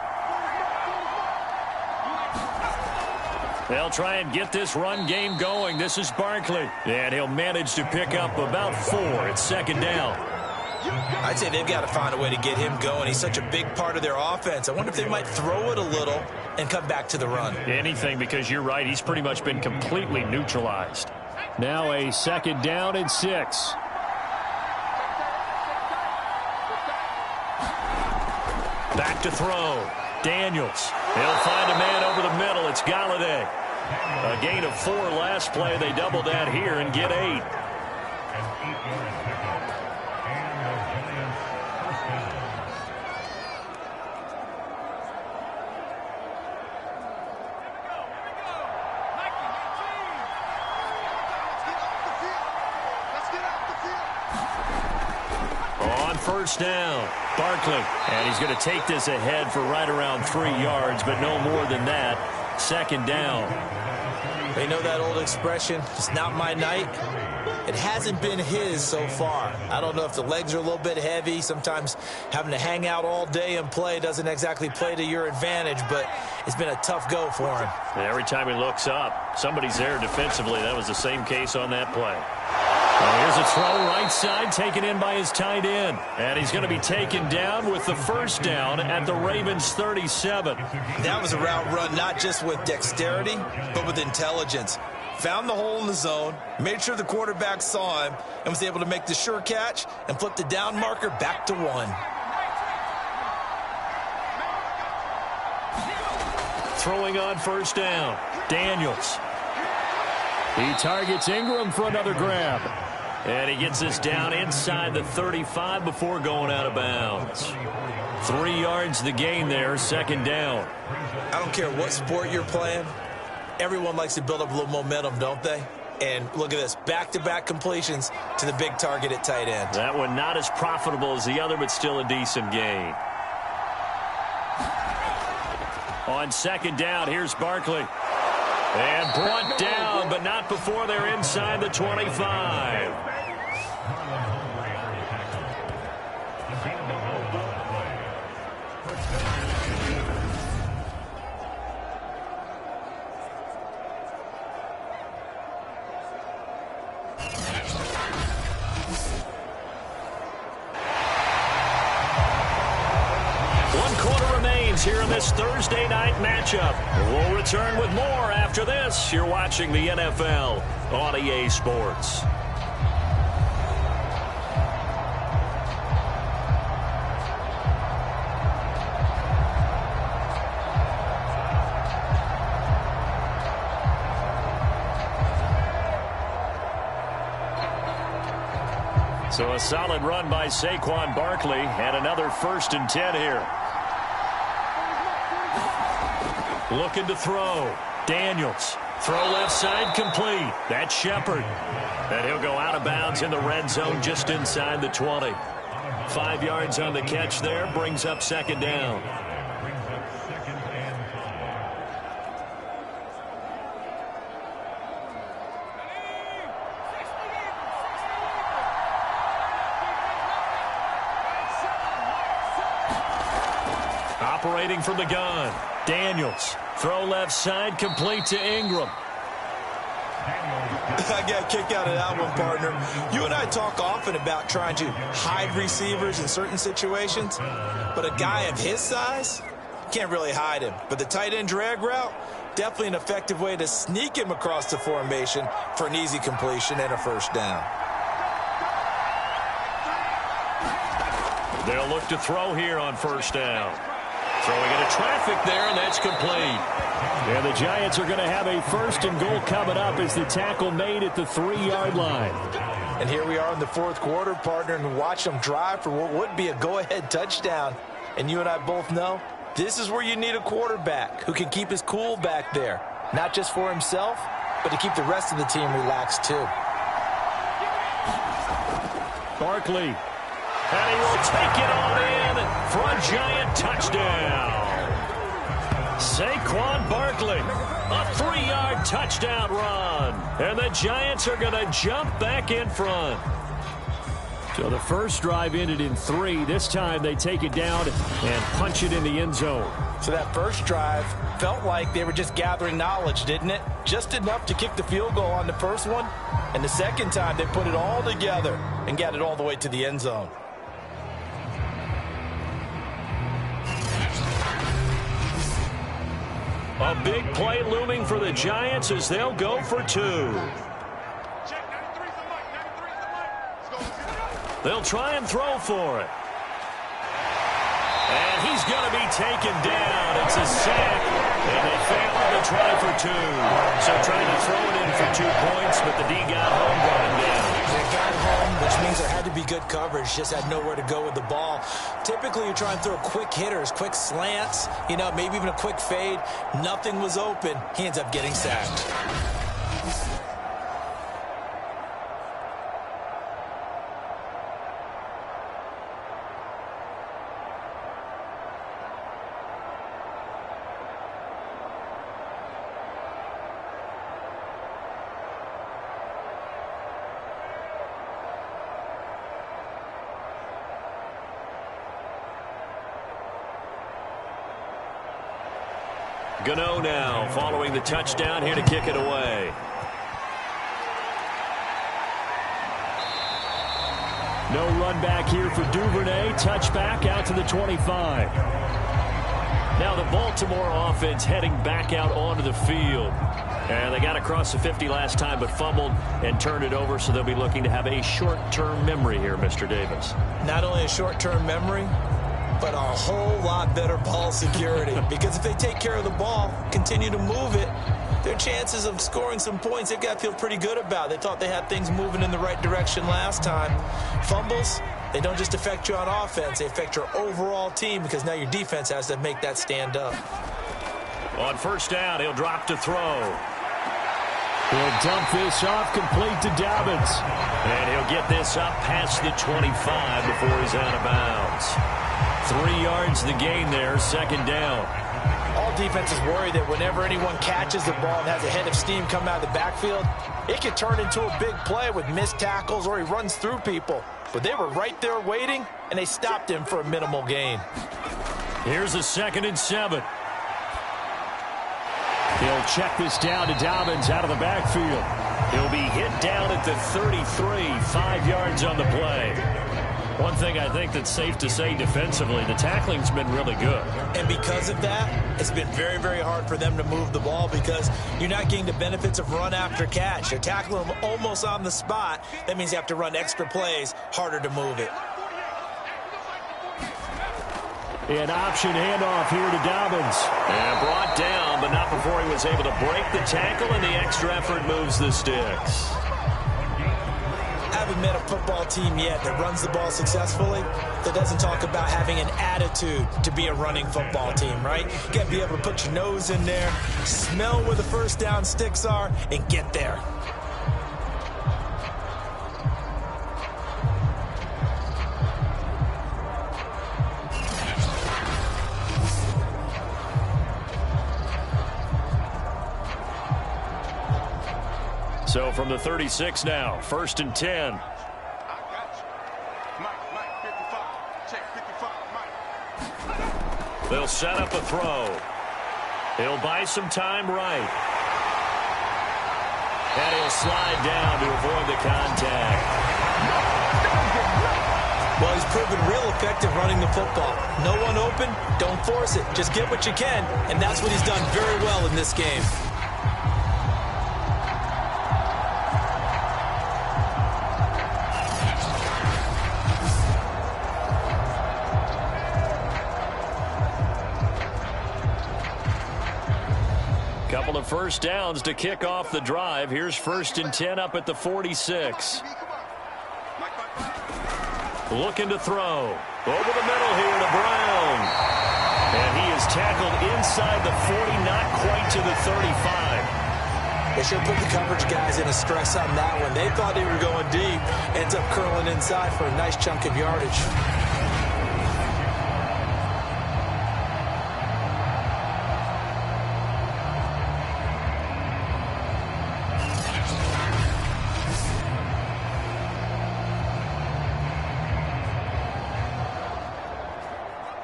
They'll try and get this run game going. This is Barkley. And he'll manage to pick up about 4. It's 2nd down. I'd say they've got to find a way to get him going. He's such a big part of their offense. I wonder if they might throw it a little and come back to the run. Anything, because you're right. He's pretty much been completely neutralized. Now a 2nd down and 6. Back to throw. Daniels. He'll find a man over the middle. It's Galladay. A gain of 4 last play. They double that here and get 8. On first down, Barkley. And he's going to take this ahead for right around 3 yards, but no more than that. 2nd down. They know that old expression, it's not my night. It hasn't been his so far. I don't know if the legs are a little bit heavy. Sometimes having to hang out all day and play doesn't exactly play to your advantage, but it's been a tough go for him. And every time he looks up, somebody's there defensively. That was the same case on that play. Well, here's a throw right side taken in by his tight end. And he's going to be taken down with the first down at the Ravens 37. That was a route run not just with dexterity, but with intelligence. Found the hole in the zone, made sure the quarterback saw him, and was able to make the sure catch and flip the down marker back to 1. Throwing on first down, Daniels. He targets Ingram for another grab. And he gets this down inside the 35 before going out of bounds. 3 yards the gain there, 2nd down. I don't care what sport you're playing. Everyone likes to build up a little momentum, don't they? And look at this, back-to-back completions to the big target at tight end. That one not as profitable as the other, but still a decent gain. On 2nd down, here's Barkley. And brought down, but not before they're inside the 25. here in this Thursday night matchup. We'll return with more after this. You're watching the NFL on EA Sports. So a solid run by Saquon Barkley and another 1st and 10 here. Looking to throw. Daniels. Throw left side complete. That's Shepard. And he'll go out of bounds in the red zone just inside the 20. 5 yards on the catch there. Brings up 2nd down. Operating from the gun. Daniels. Throw left side complete to Ingram. I got a kick out of that one, partner. You and I talk often about trying to hide receivers in certain situations, but a guy of his size, can't really hide him. But the tight end drag route, definitely an effective way to sneak him across the formation for an easy completion and a 1st down. They'll look to throw here on 1st down. Throwing into traffic there, and that's complete. And the Giants are going to have a 1st and goal coming up as the tackle made at the 3-yard line. And here we are in the 4th quarter, partner, and watch them drive for what would be a go-ahead touchdown. And you and I both know this is where you need a quarterback who can keep his cool back there, not just for himself, but to keep the rest of the team relaxed too. Barkley. And he will take it on in for a Giant touchdown. Saquon Barkley, a 3-yard touchdown run. And the Giants are going to jump back in front. So the first drive ended in 3. This time they take it down and punch it in the end zone. So that first drive felt like they were just gathering knowledge, didn't it? Just enough to kick the field goal on the first one. And the second time they put it all together and got it all the way to the end zone. A big play looming for the Giants as they'll go for 2. They'll try and throw for it. And he's going to be taken down. It's a sack. And they fail on the try for 2. So trying to throw it in for 2 points, but the D got home, brought him down. They got home, which means there had to be good coverage. Just had nowhere to go with the ball. Typically, you try and throw quick hitters, quick slants, maybe even a quick fade. Nothing was open. He ends up getting sacked. Gano now following the touchdown here to kick it away. No run back here for Duvernay. Touchback out to the 25. Now the Baltimore offense heading back out onto the field. And they got across the 50 last time but fumbled and turned it over, so they'll be looking to have a short-term memory here, Mr. Davis. Not only a short-term memory, but a whole lot better ball security. Because if they take care of the ball, continue to move it, their chances of scoring some points, they've got to feel pretty good about. They thought they had things moving in the right direction last time. Fumbles, they don't just affect you on offense, they affect your overall team because now your defense has to make that stand up. On 1st down, he'll drop to throw. He'll dump this off complete to Dobbins. And he'll get this up past the 25 before he's out of bounds. 3 yards the gain there, 2nd down. All defenses worry that whenever anyone catches the ball and has a head of steam come out of the backfield, it could turn into a big play with missed tackles or he runs through people. But they were right there waiting, and they stopped him for a minimal gain. Here's a 2nd and 7. He'll check this down to Dobbins out of the backfield. He'll be hit down at the 33, 5 yards on the play. One thing I think that's safe to say defensively, the tackling's been really good. And because of that, it's been very, very hard for them to move the ball because you're not getting the benefits of run after catch. You're tackling them almost on the spot. That means you have to run extra plays, harder to move it. An option handoff here to Dobbins. And brought down, but not before he was able to break the tackle, and the extra effort moves the sticks. I haven't met a football team yet that runs the ball successfully that doesn't talk about having an attitude to be a running football team, right? You got to be able to put your nose in there, smell where the first down sticks are, and get there. So from the 36 now, 1st and 10. They'll set up a throw. He'll buy some time right. And he'll slide down to avoid the contact. Well, he's proven real effective running the football. No one open, don't force it. Just get what you can, and that's what he's done very well in this game. Couple of first downs to kick off the drive. Here's 1st and 10 up at the 46. Looking to throw. Over the middle here to Brown. And he is tackled inside the 40, not quite to the 35. They sure put the coverage guys in a stress on that one. They thought they were going deep. Ends up curling inside for a nice chunk of yardage.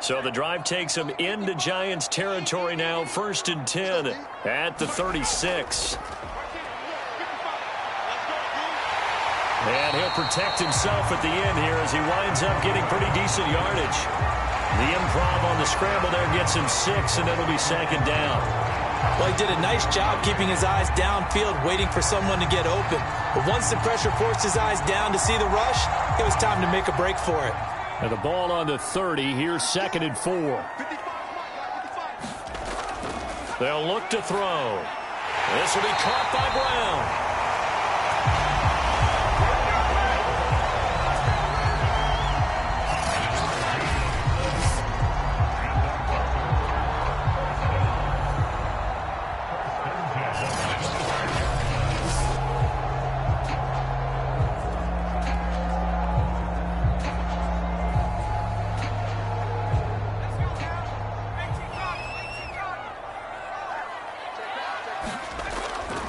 So the drive takes him into Giants territory now. 1st and 10 at the 36. And he'll protect himself at the end here as he winds up getting pretty decent yardage. The improv on the scramble there gets him 6, and it'll be 2nd down. Well, he did a nice job keeping his eyes downfield, waiting for someone to get open. But once the pressure forced his eyes down to see the rush, it was time to make a break for it. And the ball on the 30. Here's 2nd and 4. They'll look to throw. This will be caught by Brown.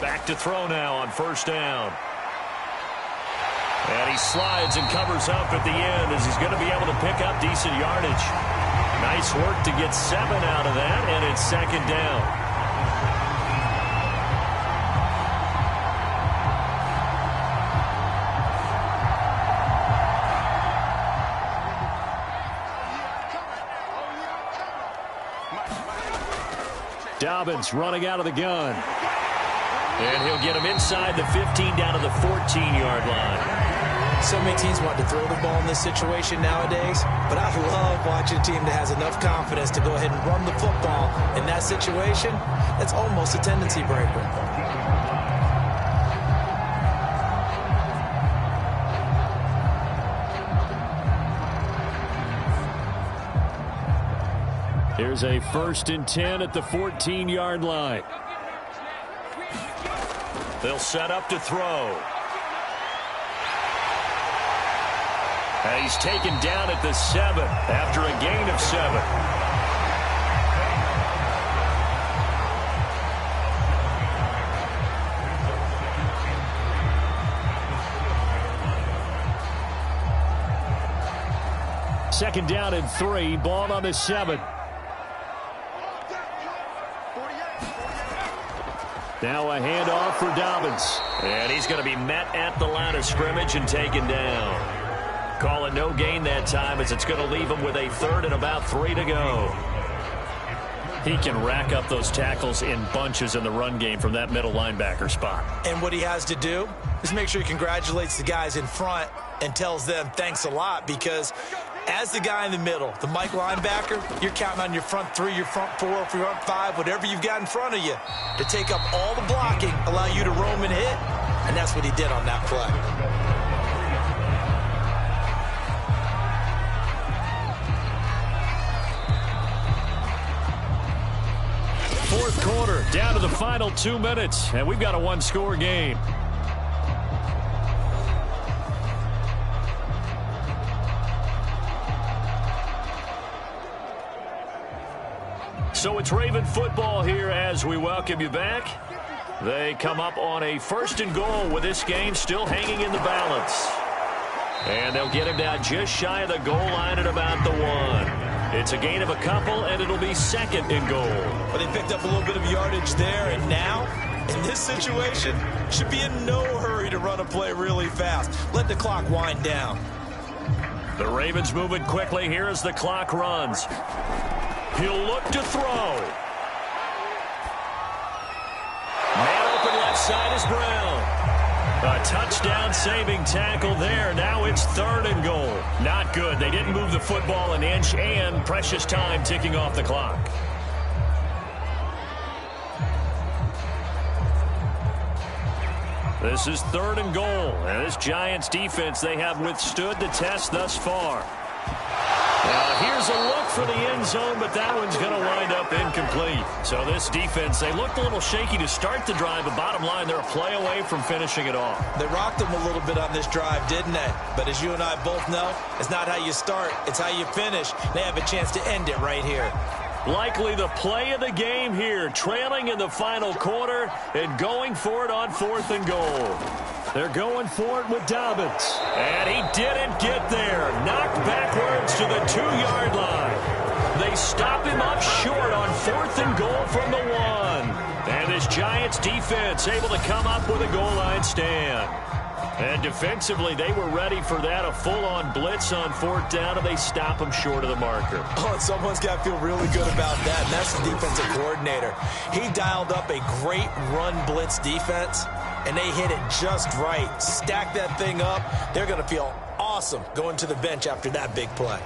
Back to throw now on 1st down. And he slides and covers up at the end as he's going to be able to pick up decent yardage. Nice work to get 7 out of that, and it's 2nd down. Dobbins running out of the gun. And he'll get him inside the 15 down to the 14-yard line. So many teams want to throw the ball in this situation nowadays, but I love watching a team that has enough confidence to go ahead and run the football in that situation. That's almost a tendency breaker. Here's a 1st and 10 at the 14-yard line. They'll set up to throw. And he's taken down at the 7 after a gain of 7. Second down and 3, ball on the 7. Now a handoff for Dobbins. And he's going to be met at the line of scrimmage and taken down. call it no gain that time as it's going to leave him with a third and about 3 to go. He can rack up those tackles in bunches in the run game from that middle linebacker spot. And what he has to do is make sure he congratulates the guys in front and tells them thanks a lot, because as the guy in the middle, the Mike linebacker, you're counting on your front 3, your front 4, your front 5, whatever you've got in front of you to take up all the blocking, allow you to roam and hit, and that's what he did on that play. Fourth quarter, down to the final 2 minutes, and we've got a one-score game. So it's Raven football here as we welcome you back. They come up on a 1st and goal with this game still hanging in the balance. And they'll get him down just shy of the goal line at about the 1. It's a gain of a couple, and it'll be 2nd and goal. Well, they picked up a little bit of yardage there, and now, in this situation, should be in no hurry to run a play really fast. Let the clock wind down. The Ravens moving quickly here as the clock runs. He'll look to throw. Man open left side is Brown. A touchdown-saving tackle there. Now it's 3rd and goal. Not good. They didn't move the football an inch, and precious time ticking off the clock. This is 3rd and goal. And this Giants defense, they have withstood the test thus far. Here's a look for the end zone, but that one's going to wind up incomplete. So this defense, they looked a little shaky to start the drive, but bottom line, they're a play away from finishing it off. They rocked them a little bit on this drive, didn't they? But as you and I both know, it's not how you start, it's how you finish. They have a chance to end it right here. Likely the play of the game here, trailing in the final quarter and going for it on 4th and goal. They're going for it with Dobbins. And he didn't get there. Knocked backwards to the 2-yard line. They stop him up short on 4th and goal from the 1. And this Giants defense able to come up with a goal line stand. And defensively, they were ready for that, a full-on blitz on 4th down, and they stop him short of the marker. Oh, and someone's got to feel really good about that, and that's the defensive coordinator. He dialed up a great run blitz defense, and they hit it just right. Stack that thing up. They're going to feel awesome going to the bench after that big play.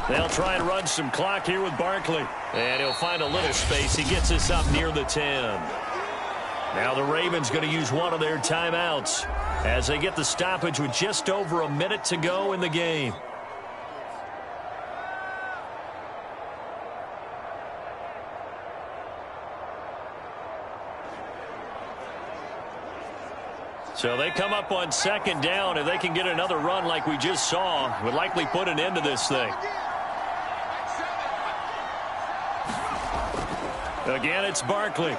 They'll try and run some clock here with Barkley. And he'll find a little space. He gets us up near the 10. Now the Ravens going to use one of their timeouts as they get the stoppage with just over a minute to go in the game. So they come up on 2nd down. If they can get another run like we just saw, would likely put an end to this thing. Again, it's Barkley.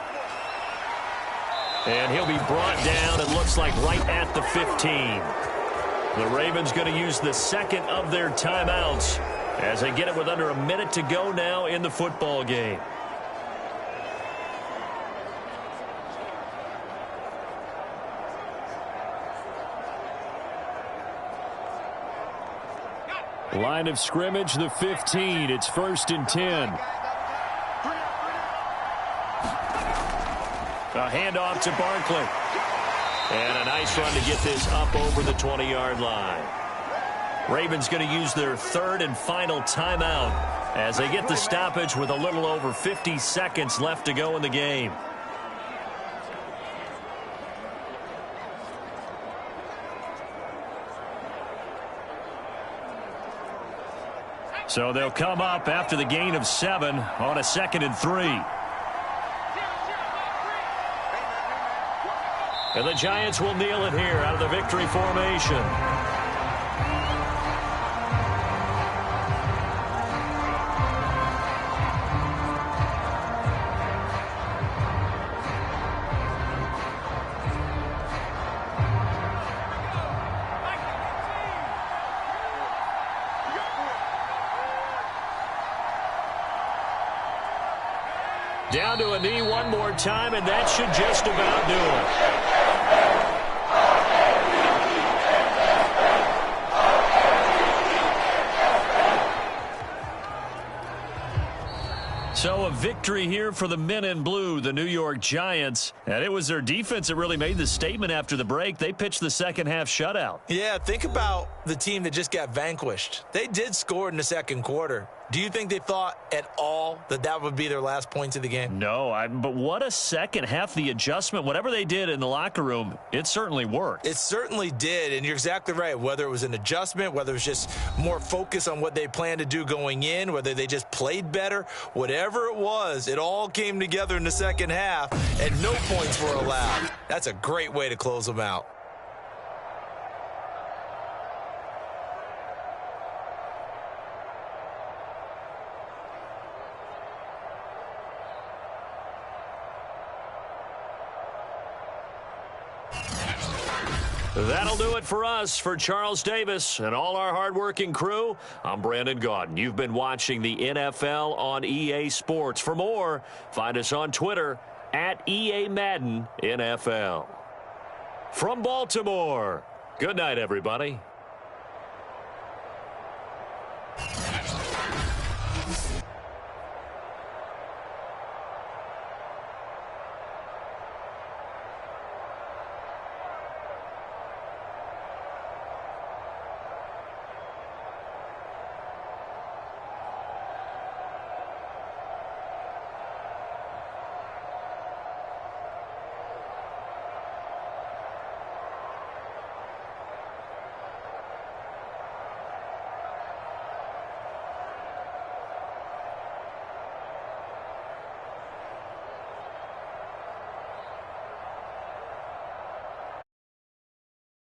And he'll be brought down, it looks like, right at the 15. The Ravens going to use the 2nd of their timeouts as they get it with under a minute to go now in the football game. Line of scrimmage, the 15. It's 1st and 10. A handoff to Barkley. And a nice run to get this up over the 20-yard line. Ravens going to use their 3rd and final timeout as they get the stoppage with a little over 50 seconds left to go in the game. So they'll come up after the gain of 7 on a 2nd and 3. And the Giants will kneel it here out of the victory formation. Down to a knee one more time, and that should just about do it. So a victory here for the men in blue, the New York Giants. And it was their defense that really made the statement after the break. They pitched the second-half shutout. Yeah, think about the team that just got vanquished. They did score in the second quarter. Do you think they thought at all that that would be their last points of the game? No, but what a second half. The adjustment, whatever they did in the locker room, it certainly worked. It certainly did, and you're exactly right. Whether it was an adjustment, whether it was just more focus on what they planned to do going in, whether they just played better, whatever it was, it all came together in the second half, and no points were allowed. That's a great way to close them out. That'll do it for us. For Charles Davis and all our hardworking crew, I'm Brandon Gaudin. You've been watching the NFL on EA Sports. For more, find us on Twitter at EA Madden NFL. From Baltimore, good night, everybody.